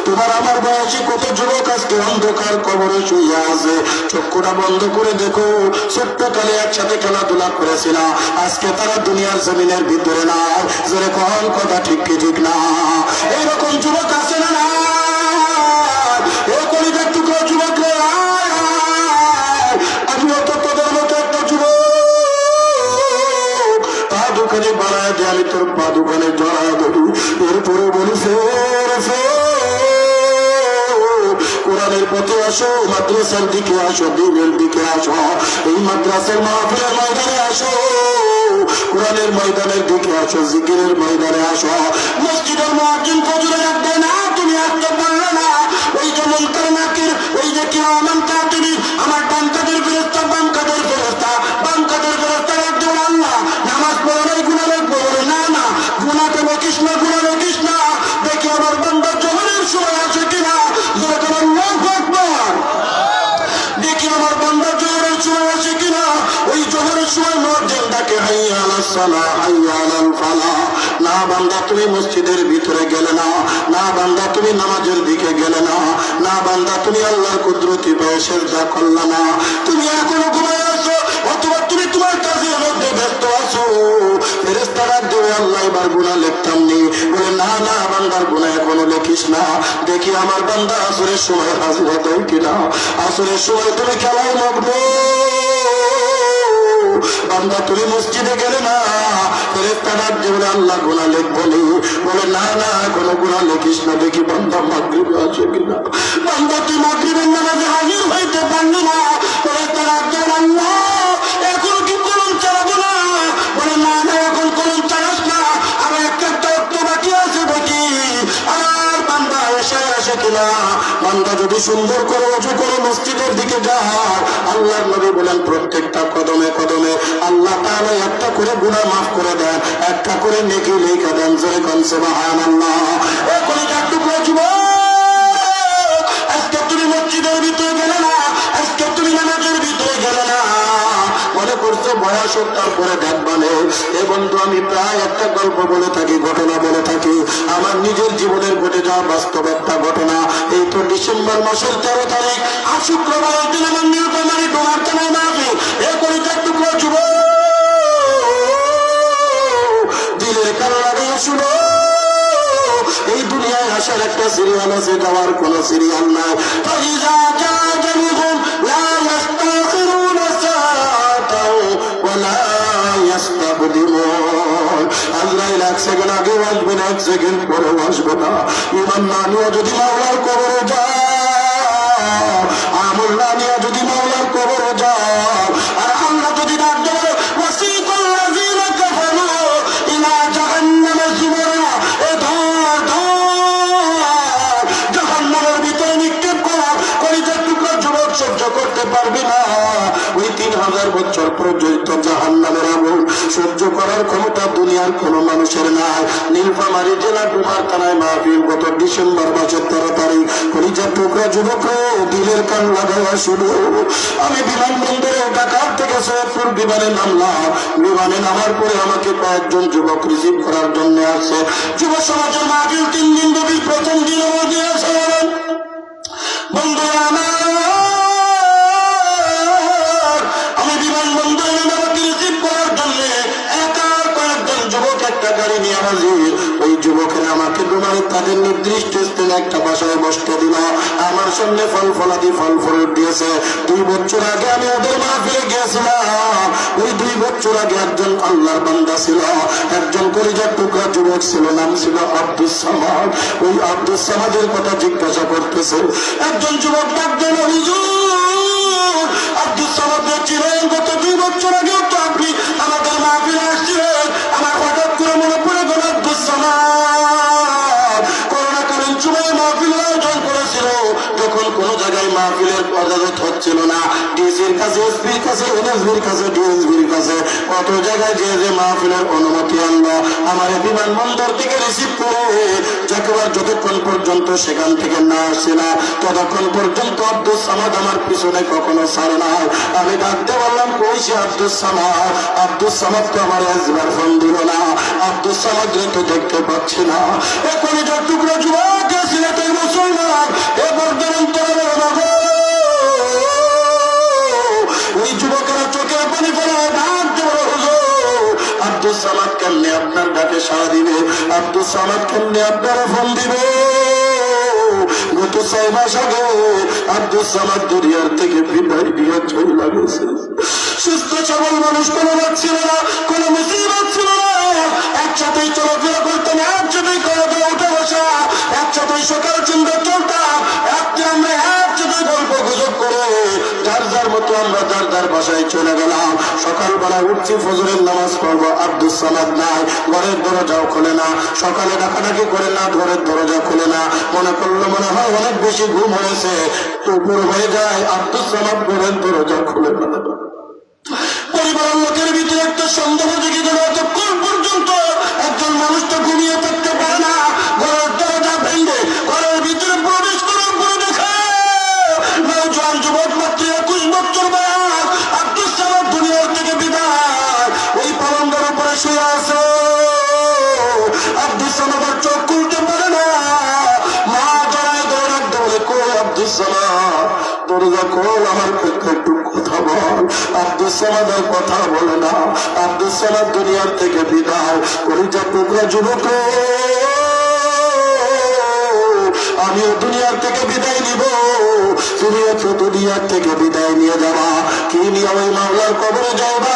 তোমার আমার বয়সী কত যুবক আজকে অন্ধকার কবরে শুয়ে আছে চক্ষুটা বন্ধ করে দেখো ছোট্টকালে একসাথে খেলাধুলা করেছিল আজকে তারা দুনিয়ার জমিনের ভিতরে নাই জোরে কোন কথা ঠিক কি ঠিক না এইরকম যুবক আছে না এই কলিজার টুকরো যুবক আমিও তো তোদের মতো একটা যুবক পা দোকানে বাড়ায় দিয়ে আমি তোর পা দোকানে জড়ায় ধরি এরপরে বলিস কোরআনের পথে আসো মাদ্রাসার দিকে আসো দ্বীনের দিকে আসো এই মাদ্রাসার মাহফিলের ময়দানে আসো কোরআনের ময়দানের দিকে আসো জিকিরের ময়দানে আসো মসজিদের মুয়াজ্জিন ফজরে ডাকবে না তুমি আসতে পারলে না ওই যে মুনকার নাকির ওই যে কিরামান কাতিবিন আমার ডান কাদের ফেরেশতা বাম কাদের ফেরেশতা বাম কাদের ফেরেশতা ডাকবে আল্লাহ নামাজ পড়ে গুনাহের পড়ে না না গুনাহ কেন কৃষ্ণ গুনাহ কৃষ্ণ দেখি আমার বান্দা জোহরের সময় আছে কিনা দেখি আমার বান্দা জোহরের সময় আছে কিনা ওই জোহরের সময় মুয়াজ্জিন ডাকে হাইয়া আলাস সালাহ হাইয়া আলাল ফালাহ না বান্দা তুমি মসজিদের ভিতরে গেলে না না বান্দা তুমি নামাজের দিকে গেলে না না বান্দা তুমি আল্লাহর কুদরতি পায়ে সিজদা করলে না তুমি এখনো ঘুমায় আছো অথবা তুমি তোমার কাজের মধ্যে ব্যস্ত আছো ফেরেশতারা দেবে আল্লাহ এবার গুনাহ লিখতাম নি বলে না না বান্দার গুনাহ এখনো লিখিস না দেখি আমার বান্দা আসরের সময় হাজির হয় কিনা আসরের সময় তুমি খেলায় মগ্ন বান্দা তুমি মসজিদে গেলে না ফেরেশতারা দেবে আল্লাহ গুনাহ লিখবো নি বলে না না কোনো গুনাহ লিখিস না দেখি বান্দা মাগরিবে আছে কিনা বান্দা তুই মাগরিবের নামাজে হাজির হইতে পারলি না ফেরেশতারা দেবে আল্লাহ এখন কি কলম চালাবো না বলে না না এখন কলম চালাস না আমার একটা বাকি আছে দেখি আর বান্দা এসে আসে কিনা বান্দা যদি সুন্দর করে ওযু করে মসজিদের দিকে যায় আল্লাহর নবী বলেন প্রত্যেকটা কদমে কদমে আল্লাহ তাআলা একটা করে গুনাহ মাফ করে দেন একটা করে নেকি লিখে দেন জোরে কোন সুবহানাল্লাহ ও কলিজার টুকরো যুবক আজকে তুমি মসজিদের ভিতরে গেলে না আজকে তুমি নামাজের ভিতরে গেলে না মনে আসুক, তারপরে দেখবানে। এ বন্ধু, আমি প্রায় একটা গল্প বলে থাকি, ঘটনা বলে থাকি, আমার নিজের জীবনের ঘটে যাওয়া বাস্তব একটা ঘটনা। এই তো ডিসেম্বর মাসের 13 তারিখ, আর শুক্রবারের দিন আমার নীলফামারী ডোমার থানায় মাহফিল। এ কলিজার টুকরো যুবক, দিলের কান লাগাইয়া শুনো, এই দুনিয়ায় আসার একটা সিরিয়াল আছে, যাওয়ার কোন সিরিয়াল নাই। আজরাইল 1 সেকেন্ড আগেও আসবে না, 1 সেকেন্ড পরেও আসবে না। ইমান না নিয়ে যদি মাওলার কবরে যাও, আমল না নিয়ে যদি মাওলার কবরে যাও, আর আল্লাহ যদি ডাক দেবে ওয়াসিকাল্লাযীনা কাফারু ইলা জাহান্নামা যুমারা, এ ধর ধর জাহান্নামের ভিতরে নিক্ষেপ করা। কলিজার টুকরা যুবক সহ্য করতে পারবে না। ওই 3000 বছর পর্যন্ত জাহান্নামের আগুন সহ্য করার ক্ষমতা দুনিয়ার কোন মানুষের নাই। নীলফামারী জেলা ডোমার থানায় মাহফিল, গত ডিসেম্বর মাসের 13 তারিখ। কলিজার টুকরা যুবক, দিলের কান লাগাইয়া শুনো, আমি বিমানবন্দরে ঢাকার থেকে সৈয়দপুর বিমানে নামলাম। বিমানে নামার পরে আমাকে কয়েকজন যুবক রিসিভ করার জন্য আসছে। যুব সমাজের মাহফিল 3 দিন ব্যাপী, প্রথম দিন দিয়েছেন বন্ধুরা আমার। আমি বিমানবন্দরে আমাকে রিসিভ করার জন্য একা কয়েকজন যুবক একটা গাড়ি নিয়ে হাজির। ওই যুবকেরা আমাকে ডোমারে তাদের নির্দিষ্ট স্থানে একটা বাসায় বসতে দিল। আমার সামনে ফল ফলাদি ফল ফ্রুট দিয়েছে। 2 বছর আগে আমি ওদের মাহফিলে গিয়েছিলাম। ওই 2 বছর আগে একজন আল্লাহর বান্দা ছিল, একজন কলিজার টুকরা যুবক ছিল, নাম ছিল আব্দুস সামাদ। ওই আব্দুস সামাদের কথা জিজ্ঞাসা করতেছে। একজন যুবক ডাকলেন, হুজুর আব্দুস সামাদ ছিলেন, গত 2 বছর আগেও তো আপনি আমাদের মাহফিলে আসছিলেন। আমার হঠাৎ করে মনে পড়ে গেল আব্দুস সামাদ করোনাকালীন সময়ে মাহফিলের আয়োজন করেছিল, যখন কোন জায়গায় মাহফিলের পর্যাদত হচ্ছিল না। ডিসির কাছে, এসপির কাছে, এনএসবির কাছে, ডিএসবির কাছে, কত জায়গায় যে যে মাহফিলের অনুমতি আনলো। আমার বিমানবন্দর থেকে রিসিভ করে যাকেবার যতক্ষণ পর্যন্ত সেখান থেকে না আসছে না, ততক্ষণ পর্যন্ত আব্দুস সামাদ আমার পিছনে কখনো ছাড়ে না। আমি ডাকতে বললাম, কই সে আব্দুস সামাদ? আব্দুস সামাদ তো আমার একবার ফোন দিল না। আব্দুস সামাদ তো দেখতে পাচ্ছি না। এ কলিজার টুকরা যুবক, সিলেটের মুসলমান, এ বর্ধমান্তরের নগর, ওই যুবকেরা চোখের পানি ফেলে ডাকতে বলো, হুজুর আব্দুস সামাদ কেমনে আপনার ডাকে সাড়া দিবে? আব্দুস সামাদ কেমনে আপনারা ফোন দিবে? গত 6 মাস আগে আব্দুস সামাদ দুনিয়ার থেকে বিদায় নিয়ে চলে গেছে। সুস্থ সবল মানুষ, কোনো রোগ ছিল না, কোনো মুসিবত ছিল না। একসাথেই চলাফেরা করতাম, একসাথেই খাওয়া দাওয়া, উঠে বসা, একসাথেই সকাল চিন্তা চলতাম, আমরা একসাথে গল্প গুজব করে যার যার মতো আমরা যার যার বাসায় চলে গেলাম। সকালবেলা উঠছি, ফজরের নামাজ পড়বো, আব্দুস সামাদ নাই, ঘরের দরজাও খোলে না। সকালে ডাকাডাকি করে না, ঘরের দরজা খোলে না। মনে করলো মনে হয় অনেক বেশি ঘুম হয়েছে, দুপুর হয়ে যায়, আব্দুস সামাদ ঘরের দরজা খুলে না। পরিবারের লোকের ভিতরে একটা সন্দেহ জেগে গেল, এতক্ষণ পর্যন্ত একজন মানুষ তো ঘুমিয়ে থাকতে পারে না। ঘরের দরজা ভেঙে ঘরের ভিতরে প্রবেশ করার পরে দেখে নওজোয়ান যুবক, মাত্র 21 বছর বয়স, আব্দুস সামাদ দুনিয়ার থেকে বিদায়, ওই পালঙ্গের উপরে শুয়ে আছে। আব্দুস সামাদ চোখ খুলতে পারে না। মা জড়ায় দৌড়াক দৌড়ে, কই আব্দুস সামাদ, দরজা খোল, আমার পক্ষে একটু কথা বল। আব্দুস সামাদ আর কথা বলে না। আব্দুস সামাদ দুনিয়ার থেকে বিদায়। কলিজার টুকরা যুবক, আমিও দুনিয়ার থেকে বিদায় নিব, তুমিও তো দুনিয়ার থেকে বিদায় নিয়ে যাবা। কি নিয়ে ওই মাওলার কবরে যাবা?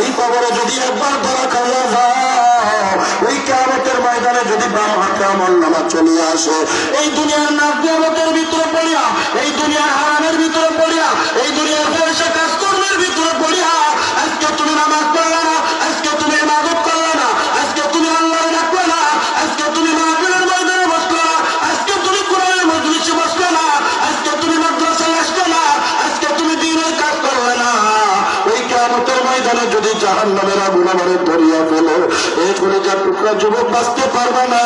এই কবরে যদি একবার ধরা খাওয়া যায়, ওই কিয়ামতের ময়দানে যদি বাম হাতে আমল নামা চলে আসে, এই দুনিয়ার নাফিয়াতের ভিতরে পড়িয়া, এই দুনিয়ার হারামের ভিতরে পড়িয়া, এই দুনিয়ার পয়সা কাজকর্মের ভিতরে পড়িয়া, আজকে তুমি নামাজ পড়লা না, আজকে তুমি ইবাদত করলা না, আজকে তুমি আল্লাহর ডাকলা না, আজকে তুমি মাহফিলের ময়দানে বসলা না, আজকে তুমি কোরআনের মজলিসে বসলা না, আজকে তুমি মাদ্রাসায় আসলে না, আজকে তুমি দ্বীনের কাজ করলে না। ওই কিয়ামতের ময়দানে যদি জাহান্নামের আগুন আমারে ধরিয়া ফেলে, এই কলিজার টুকরা যুবক বাঁচতে পারবে না।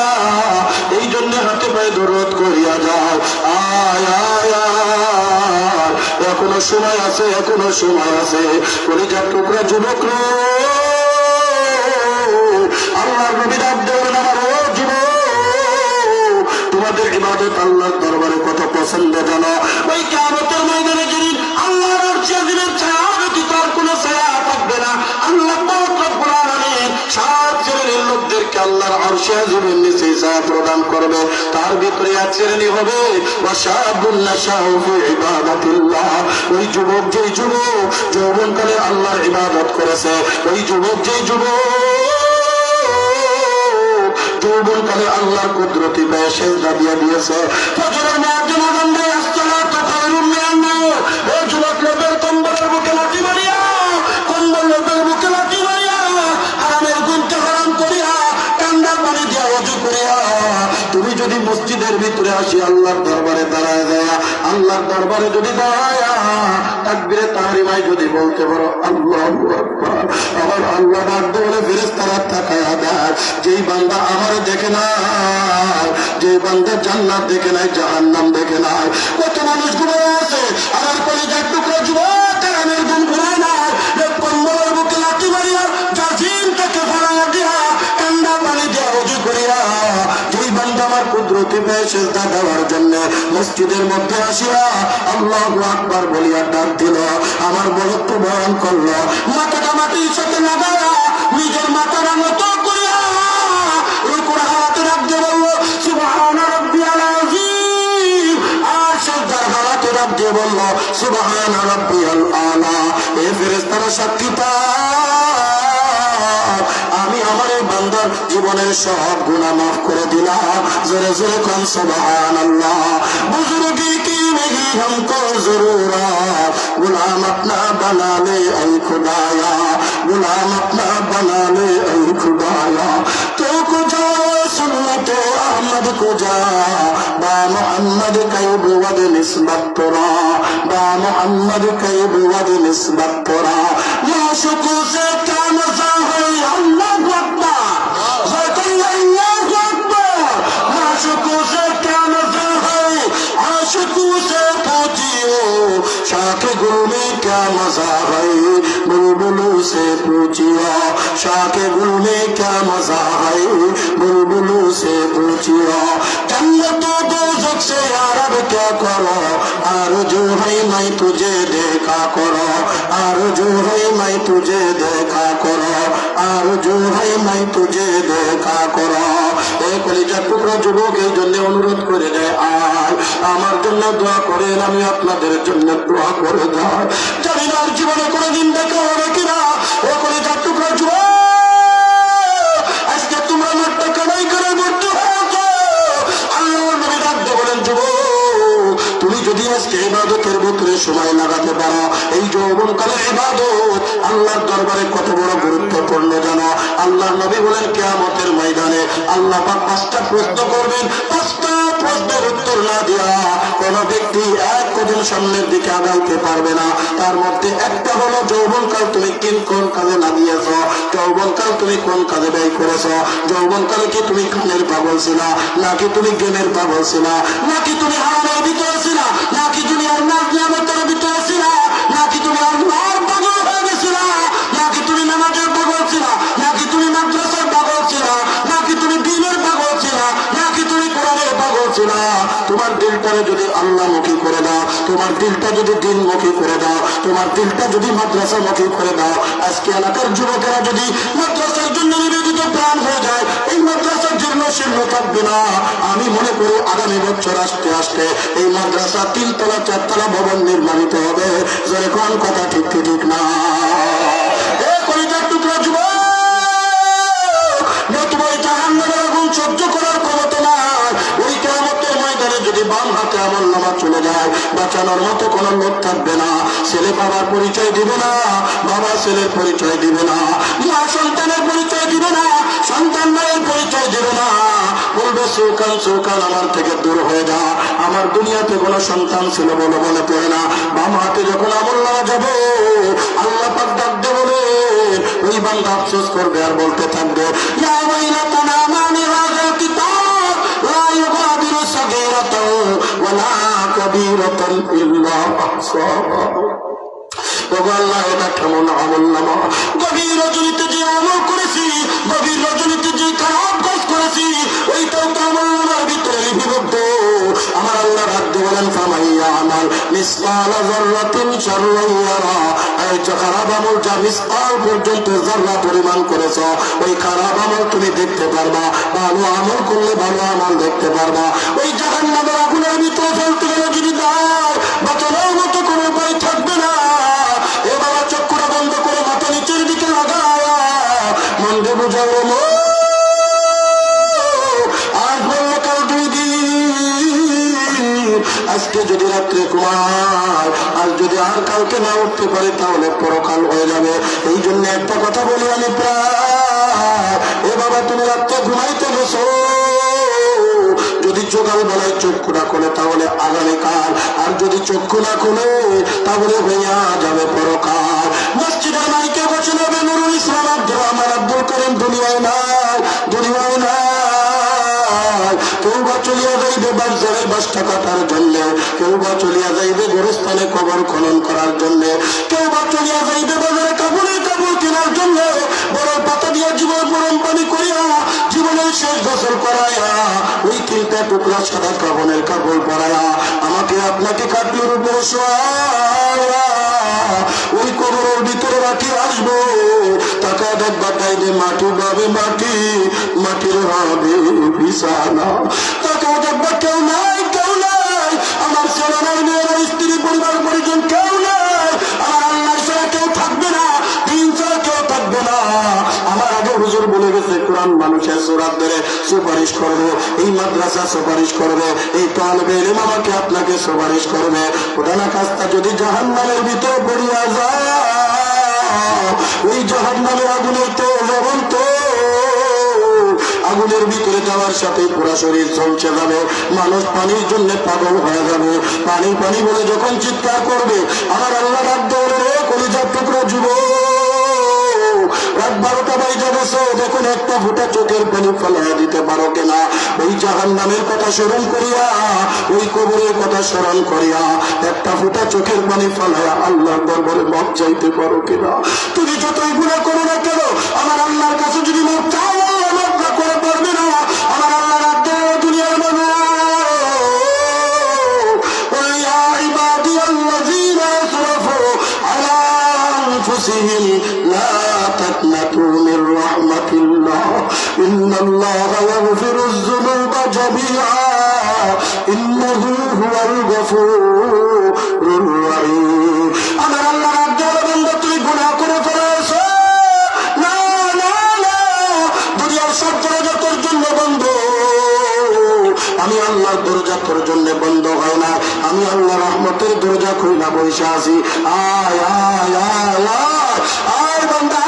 এই জন্য হাতে পায়ে দরদ করিয়া যাও, আয় আয় আয়, এখনো সময় আছে, এখনো সময় আছে। কলিজার টুকরা যুবক রে, আল্লাহর নবী ডাক দেবেন, আমার ও যুবক, তোমাদের ইবাদত আল্লাহর দরবারে কত পছন্দ জানো? ওই কিয়ামতের ময়দানে যেদিন আল্লাহর আরশে আজিমের ছায়া ব্যতীত আর কোনো ছায়া থাকবে না, আল্লাহ পাক রব্বুল আলামিন সাত শ্রেণীর লোকদেরকে আল্লাহর আরশে আজিমের নিচে ছায়া প্রদান করবে। তার ভিতরে এক শ্রেণী হবে ওয়াশাবুন নাশাউ ফি ইবাদাতিল্লাহ। ওই যুবক, যেই যুবক যৌবনকালে আল্লাহর ইবাদত করেছে, ওই যুবক, যেই যৌবনকালে আল্লাহর কুদরতি পায়ে সেজদা দিয়ে দিয়েছে। ফজরের মুয়াজ্জিন আযান দেয়, আসসালাতু খায়রুম মিনান নাওম। ও যুবক, লোকের কম্বলের বুকে লাঠি মারিয়া, কম্বল লোকের বুকে লাঠি মারিয়া, হারামের গুণকে হারাম করিয়া, কান্দার পানি দিয়া ওযু করিয়া, তুমি যদি মসজিদের ভিতরে আসি আল্লাহর দরবারে দাঁড়ায় যায়, আল্লাহর দরবারে যদি দাঁড়ায় তাকবীরে তাহরিমায় যদি বলতে পারো আল্লাহু আকবার, আমার আল্লাহ ডাক বলে ফেরেশতারা তাকায়া দেয়, যেই বান্দা আমার দেখে না, যে বান্দা জান্নাত দেখে নাই, জাহান্নাম দেখে নাই। কত মানুষ ঘুমায় আছে, আমার কলিজার টুকরা যুবক, কারণের ঘুম ঘুমায় না, কম্বলের বুকে লাঠি মারিয়া, জাজিম থেকে ফেরাইয়া দিয়া, কান্ডা পানি দিয়া ওযু করিয়া, যেই বান্দা আমার কুদরতি পায়ে সেজদা দেওয়ার জন্য মসজিদের মধ্যে আসিয়া আল্লাহু আকবার বলিয়া ডাক দিল, আমার বলত্ব বরণ করলো, মাথাটা মাটির সাথে লাগায়া নিজের মাথার মতো করিয়া রুকুর হালাতে রাখতে বলল সুবহানা রাব্বিয়াল আযীম, আর সেজদার হালাতে রাখতে বলল সুবহানা রাব্বিয়াল আলা। এই ফেরেশতারা সাক্ষী আমি আমার এই বান্দার জীবনের সব গুনাহ মাফ করে দিলাম। জোরে জোরে কোন সুবহানাল্লাহ। বুজুর্গি কি नहीं हमको जरूरत, गुलाम अपना बना ले ऐ खुदाया, गुलाम अपना बना ले ऐ खुदाया। तो को जा सुन्नत अहमद को जा, बा मोहम्मद कैब वद निस्बत तोरा, बा मोहम्मद कैब वद निस्बत तोरा। माशुकू से क्या मजा है, अल्लाह अकबर, अल्लाहु अकबर। माशुकू से क्या मजा है, आशिकू से पूछियो, शाख गुल में क्या मजा है, बुलबुलों से पूछियो, शाख गुल में क्या मजा है, बुलबुलों से पूछियो। जन्नत दोज़ख से यारब क्या करो, आरज़ू है मैं तुझे देखा करो, आरज़ू है मैं तुझे देखा करो, आरज़ू है मैं तुझे देखा करो। এই কলিজার টুকরা যুবক এই জন্য অনুরোধ করে দেয়, আয় আমার জন্য দোয়া করেন, আমি আপনাদের জন্য দোয়া করে যাই। জানি না জীবনে কোনোদিন দেখা হবে কিনা। ও কলিজার টুকরা যুবক, আজকে তোমরা মাঠটা কামাই করে করতে হয়েছে। আল্লাহর নবী ডাক দিয়ে বলেন, যুবক তুমি যদি আজকে ইবাদতের ভিতরে সময় লাগাতে পারো, এই যৌবনকালের ইবাদত আল্লাহর দরবারে কত বড় গুরুত্বপূর্ণ জানো। আল্লাহর নবী বলেন কিয়ামতের ময়দানে আল্লাহ পাক 5টা প্রশ্ন করবেন, 5টা প্রশ্নের উত্তর না দিয়া কোন ব্যক্তি এক কদম সামনের দিকে আগাইতে পারবে না। তার মধ্যে একটা হলো যৌবনকাল তুমি কোন কাজে লাগিয়েছ, যৌবনকাল তুমি কোন কাজে ব্যয় করেছ, যৌবনকালে কি তুমি খানের পাগল ছিলা, নাকি তুমি গেমের পাগল ছিলা, নাকি তুমি হারামের ভিতরে ছিলা, নাকি তুমি আল্লাহর নিয়ামতের ভিতরে ছিলা, নাকি তুমি আল্লাহর পাগল হয়ে গেছিলা, নাকি তুমি নামাজের পাগল ছিলা, নাকি তুমি মাদ্রাসার পাগল ছিলা, নাকি তুমি দ্বীনের পাগল ছিলা, নাকি তুমি কোরআনের পাগল ছিলা। তোমার দিলটারে যদি আল্লাহমুখী করে দাও, তোমার দিলটা যদি দিনমুখী করে দাও, তোমার দিলটা যদি মাদ্রাসামুখী করে দাও, আজকে এলাকার যুবকেরা যদি মাদ্রাসার জন্য নিবেদিত প্রাণ হয়ে যায়, এই মাদ্রাসার জন্য শীর্ণ থাকবে না। আমি মনে করি আগামী বছর আসতে আসতে এই মাদ্রাসা 3 তলা 4 তলা ভবন নির্মাণিত হবে। যেরকম কথা ঠিক ঠিক না। কলিজার টুকরা যুবক, তোমার জাহান্নামের আগুন সহ্য করার ক্ষমতা নাই। ওই কিয়ামতের ময়দানে যদি বাম হাতে আমলনামা চলে যায়, বাঁচানোর মতো কোন লোক থাকবে না। ছেলে বাবার পরিচয় দিবে না, বাবা ছেলের পরিচয় দিবে না, মা সন্তানের পরিচয় দিবে না, সন্তান মায়ের পরিচয় দিবে না। বলবে সুকান সুকান আমার থেকে দূর হয়ে যা, আমার দুনিয়াতে কোনো সন্তান ছিল বলে মনে পড়ে না। বাম হাতে যখন আমলনামা যাবে, আল্লাহ পাক ডাক দিয়ে বলে ওই বান্দা আফসোস করবে আর বলতে থাকবে, ইয়া ওয়াইলাতানা মা লিহাযাল কিতাব লা ইউগাদিরু সাগীরাতাও ওয়ালা كبيرة إلا أحصاها আল্লাহ এটা কেমন আমল নামা গভীর রজনীতে যে আমল করেছি গভীর রজনীতে যে খারাপ কাজ করেছি ওইটাও তো আমার নামার ভিতরে লিপিবদ্ধ আমার আল্লাহ রাব্বু বলেন ফামাইয়া আমাল মিসকাল যাররাতিন শাররান ইয়ারা এই যে খারাপ আমল যা মিসকাল পর্যন্ত যাররা পরিমাণ করেছো ওই খারাপ আমল তুমি দেখতে পারবা ভালো আমল করলে ভালো আমল দেখতে পারবা ওই জাহান্নামের আগুনের ভিতরে ফেলতে গেলে যদি দাও বাঁচানোর মতো কোনো উপায় থাকবে না চক্ষুরা বন্ধ করে মাথা নিচের দিকে লাগায়া মনকে বুঝাবো আজ বললো কাল 2 দিন আজকে যদি রাত্রে ঘুমায় আজ যদি আর কালকে না উঠতে পারে তাহলে পরকাল হয়ে যাবে এই জন্য একটা কথা বলি আমি প্রায় এ বাবা তুমি রাত্রে ঘুমাইতে বসো যদি সকাল বেলায় চক্ষু না খোলে তাহলে আগামীকাল আর যদি চক্ষু না খোলে তাহলে হইয়া যাবে পরকাল মসজিদের মাইকে বসে নেবে নুরুল ইসলাম আব্দুর রহমান আব্দুল করিম দুনিয়ায় নাই কেউ বা চলিয়া যাইবে বাজারের বাসটা কাটার জন্য কেউ বা চলিয়া যাইবে গোরস্থানে কবর খনন করার জন্য কেউ বা চলিয়া যাইবে বাজারে কাপড়ের কাপড় কেনার জন্য বড় পাতা দিয়া জীবন গরম পানি করিয়া জীবনের শেষ গোসল করাইয়া ওই 3টা টুকরা সাদা কাপড়ের কাপড় পরাইয়া আমাকে আপনাকে কাটলির উপরে শোয়া ওই কবরের ভিতরে রাখি আসবো টাকা দেখবা টাইমে মাটি পাবে মাটি মাটির হবে বিছানা টাকা দেখবা কেউ নাই আমার ছেলে নাই মেয়েরা স্ত্রী পরিবার পরিজন কেউ নাই আমার আল্লাহর ছাড়া কেউ থাকবে না দিন ছাড়া কেউ থাকবে না আমার আগে হুজুর বলে গেছে কোরআন মানুষের সুরাত ধরে সুপারিশ করবে এই মাদ্রাসা সুপারিশ করবে এই তালেবে ইলম আমাকে আপনাকে সুপারিশ করবে প্রধান কাজটা যদি জাহান্নামের ভিতরে পড়িয়া যায় ওই জাহান্নামের আগুনের তো জ্বলন্ত আগুনের ভিতরে যাওয়ার সাথে পুরা শরীর চলছে যাবে মানুষ পানির জন্য পাগল হয়ে যাবে পানি পানি বলে যখন চিৎকার করবে আমার আল্লাহ রাব্বু বলে কলিজার টুকরা যুবক রাত 12টা বাজে বসে দেখুন একটা ফুটা চোখের পানি ফেলা দিতে পারো কিনা ওই জাহান্নামের কথা স্মরণ করিয়া ওই কবরের কথা স্মরণ করিয়া একটা ফুটা চোখের পানি ফেলায়া আল্লাহর দরবারে মাপ চাইতে পারো কিনা তুমি যতই গুনাহ করো না কেন আমার আল্লাহর কাছে যদি মাপ চাও আল্লাহ মাপ না করে পারবে না আমার আল্লাহ রাব্বু দুনিয়ার মানুষ ইয়া ইবাদিয়াল্লাযীনা আসরাফু আলা আনফুসিহিম লা تقنطوا من رحمة الله إن الله يغفر الذنوب جميعا إنه هو الغفور الرحيم আমার আল্লাহ রাব্বুল বান্দা তুই গুনাহ করে ফেলেছো না দুনিয়ার সব দরজা তোর জন্য বন্ধ আমি আল্লাহর দরজা তোর জন্য বন্ধ হয় না আমি আল্লাহ রহমতের দরজা খুইলা বসে আছি আয় আয় আয় আয় বান্দা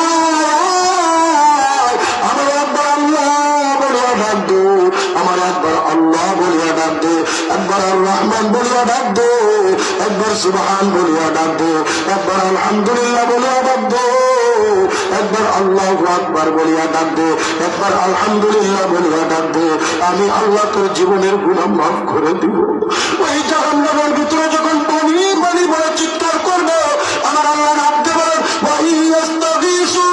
আমার একবার আল্লাহ বলিয়া ডাক দে একবার আর রহমান বলিয়া ডাক দে একবার সুবহান বলিয়া ডাক দে একবার আলহামদুলিল্লাহ বলিয়া ডাক দে একবার আল্লাহু আকবার বলিয়া ডাক দে একবার আলহামদুলিল্লাহ বলিয়া ডাক দে আমি আল্লাহ তোর জীবনের গুনাহ মাফ করে দিব ওই জাহান্নামের ভিতরে যখন পানি পানি বলে চিৎকার করবে আমার আল্লাহ ডাক দে বলেন ওয়াহি ইস্তাগীসু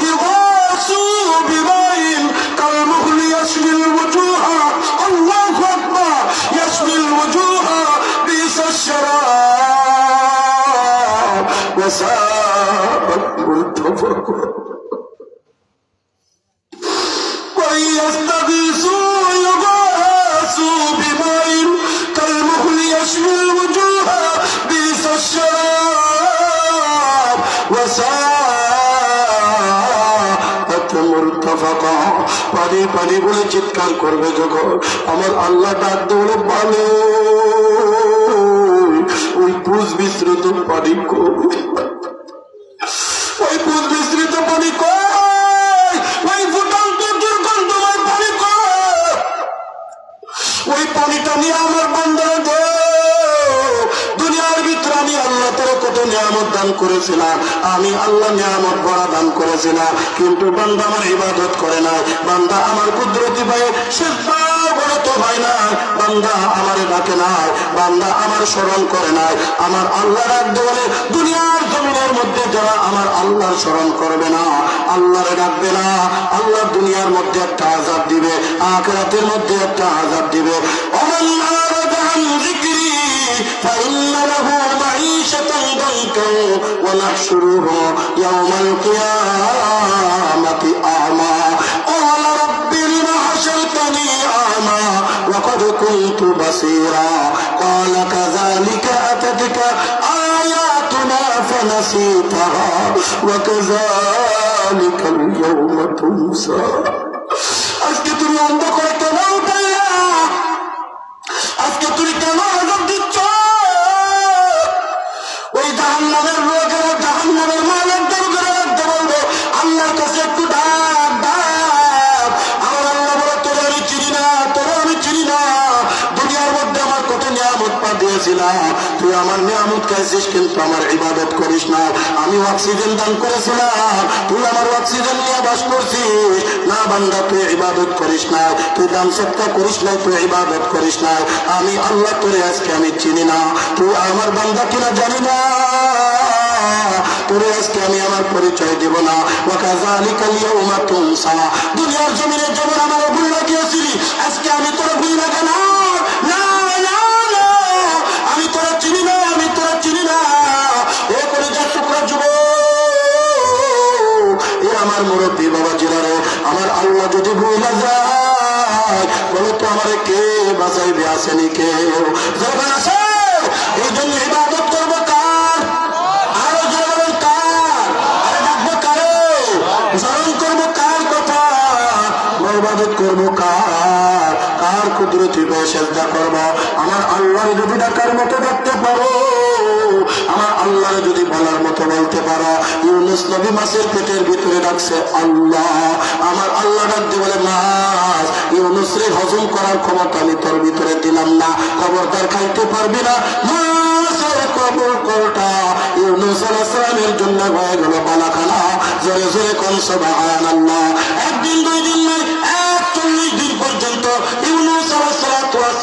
ইগাসু বিমাইন কালমুহলি ইয়াশমিল ওয়াজুহা আল্লাহু আকবার ইয়াশমিল ওয়াজুহা বিসাশ শারাব ওয়াসাআত মুরতাফাকা ويستغيثوا يغاثوا بماء كالمهل يشوي الوجوه بئس الشراب وساءت مرتفقا পানি পানি বলে চিৎকার করবে যখন আমার আল্লাহ ডাক দেবে ভালো ওই পুষ বিস্তৃত পানি করবে ওই পুষ বিস্তৃত পানি কর ওই পানিটা নিয়ে আমার বান্দারা দে দুনিয়ার ভিতরে আমি আল্লাহ তোর কত নিয়ামত দান করেছিলাম আমি আল্লাহ নিয়ামত বড় দান করেছিলাম কিন্তু বান্দা আমার ইবাদত করে না বান্দা আমার কুদরতি ভাই সেজদা বড় তো হয় না বান্দা আমার ডাকে নাই, বান্দা আমার স্মরণ করে নাই, আমার আল্লাহ ডাকতে বলে দুনিয়ার জমিনের মধ্যে যারা আমার আল্লাহর স্মরণ করবে না, আল্লাহরে ডাকবে না, আল্লাহ দুনিয়ার মধ্যে একটা আযাব দিবে, আখিরাতের মধ্যে একটা আযাব দিবে। ওমান আরাদা আন যিকরি ফাইন্না লাহু মাঈশাতান দানকা ওয়া নাহশুরুহু ইয়াওমাল কিয়ামাতি আ'মা ক্বালা রাব্বি লিমা হাশারতানি আ'মা ওয়া ক্বাদ কুনতু বাসীরা ক্বালা কাযালিকা আতাতকা আয়াতুনা ফানাসীতাহা ওয়া কাযালিকা আল-ইয়াওমা তুনসা। আজকে তুমি অন্ধ করে কেন উঠাইয়া, আজকে তুমি কেন আযাব দিচ্ছ? ওই জাহান্নামের লোকেরা জাহান্নামের মালিকদের করে রাখতে বলবে আল্লাহর কাছে একটু ডাক ডাক। আমার আল্লাহ বলে তোরা আমি চিনি না, তোরা আমি চিনি না, দুনিয়ার মধ্যে আমার কত নিয়ামত পা দিয়েছিলাম, তুই আমার নিয়ামত খাইছিস কিন্তু আমার ইবাদত করিস না। আমি অক্সিজেন দান করেছিলাম, তুই আমার অক্সিজেন নিয়ে বাস করছিস না। বান্দা তুই ইবাদত করিস না, তুই দান সৎকার করিস না, তুই ইবাদত করিস না। আমি আল্লাহ তোরে আজকে আমি চিনি না, তুই আমার বান্দা কিনা জানি না, তোরে আজকে আমি আমার পরিচয় দেব না। ওয়া কাযালিকাল ইয়াওমা তুনসা। দুনিয়ার জমিনে যেমন আমার ভুল লাগিয়েছিলি, আজকে আমি তোরে ভুল লাগে না, না না না, আমি তোরা চিনি না, আমি তোরা চিনি না। এ করে যা টুকরা যুব, এ আমার মুরব্বী বাবা জিরারে, আমার আল্লাহ যদি ভুলে যায় বলে তো আমারে কে বাঁচাইবে? আসেনি কেউ? যখন আসে এই জন্য ইবাদত করবো কার? আরো জোরে কার? আরে ডাকবো কারে? স্মরণ করবো কার কথা? ইবাদত করবো কার? কার কুদরতি পেয়ে সেজদা করবো? আমার আল্লাহর যদি ডাকার মতো ডাকতে পারো, আমার আল্লাহর যদি বলার মতো বলতে পারো। ইউনূস নবী মাছের পেটের ভিতরে ডাকছে আল্লাহ, আমার আল্লাহ ডাকতে বলে মাছ ইউনূস রে হজম করার ক্ষমতা আমি তোর ভিতরে দিলাম না, খবরদার খাইতে পারবি না। মাছের কবর কলটা ইউনূস আলাইহিস সালামের জন্য হয়ে গেল বালাখানা। জোরে জোরে কোন সুবহানাল্লাহ। একদিন দুই দিন নয়, ৪১ দিন পর্যন্ত ইউনূস আলাইহিস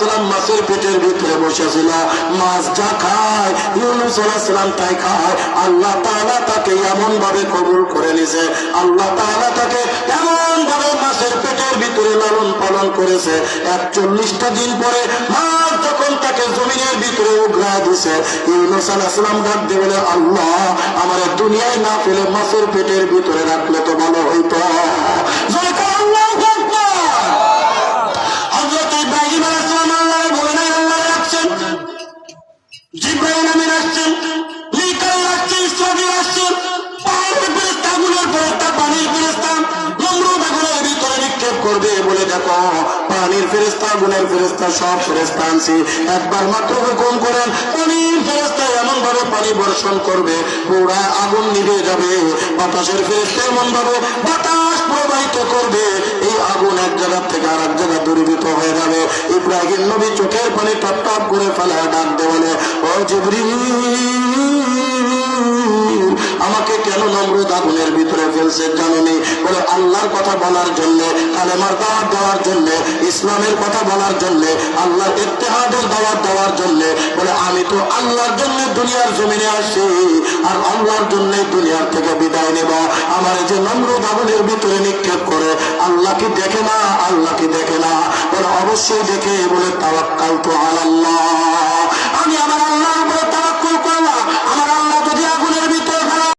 সালাম মাছের পেটের ভিতরে বসেছিল। মাছ যা খায় ইউনূস আলাইহিস সালাম তাই খায়। আল্লাহ তাআলা তাকে এমন ভাবে কবুল করে নিয়েছে, আল্লাহ তাআলা তাকে এমন ভাবে মাছের পেটের ভিতরে লালন পালন করেছে। ৪১টা দিন পরে মাছ যখন তাকে জমিনের ভিতরে উগরা দিছে, ইউনূস আলাইহিস সালাম ডাক দিয়ে বলে আল্লাহ আমার দুনিয়ায় না ফেলে মাছের পেটের ভিতরে রাখলে তো ভালো হইতো। আল্লাহু আকবার। হযরত ইব্রাহিম আলাইহিস সালাম আল্লাহ বলে নাই, আল্লাহ রাখছেন, জিবরাইল আমিন আসছেন, মিকাইল আসছেন, ইসরাফিল আসছেন, পাহাড়ের ফেরেশতাগুলোর ফেরেশতা, পানির ফেরেশতা নমরুদ আগুনের ভিতরে নিক্ষেপ করবে বলে দেখো পানির ফেরেশতা, গুণের ফেরেশতা, সব ফেরেশতা আনছি। একবার মাত্র হুকুম করেন, পানির ফেরেশতা এমন ভাবে পানি বর্ষণ করবে পুরা আগুন নিভে যাবে। বাতাসের ফেরেশতা এমন ভাবে বাতাস প্রবাহিত করবে, এই আগুন এক জায়গা থেকে আর এক জায়গা দূরীভূত হয়ে যাবে। ইব্রাহিম নবী চোখের পানি টপ টপ করে ফেলায় ডাক দিয়ে বলে ও জিবরিল, আমাকে কেন নমরুদ আগুনের ভিতরে ফেলছে জানেনি? বলে আল্লাহর কথা বলার জন্য, কালেমার দাওয়াত দেওয়ার জন্য, ইসলামের কথা বলার জন্য, আল্লাহর ইত্তেহাদের দাওয়াত দেওয়ার জন্য। বলে আমি তো আল্লাহর জন্য দুনিয়ার জমিনে আসি আর আল্লাহর জন্য দুনিয়ার থেকে বিদায় নেব। আমার যে নমরুদ আগুনের ভিতরে নিক্ষেপ করে আল্লাহ কি দেখে না? আল্লাহ কি দেখে না? বলে অবশ্যই দেখে। বলে তাওয়াক্কালতু আলাল্লাহ, আমি আমার আল্লাহর উপর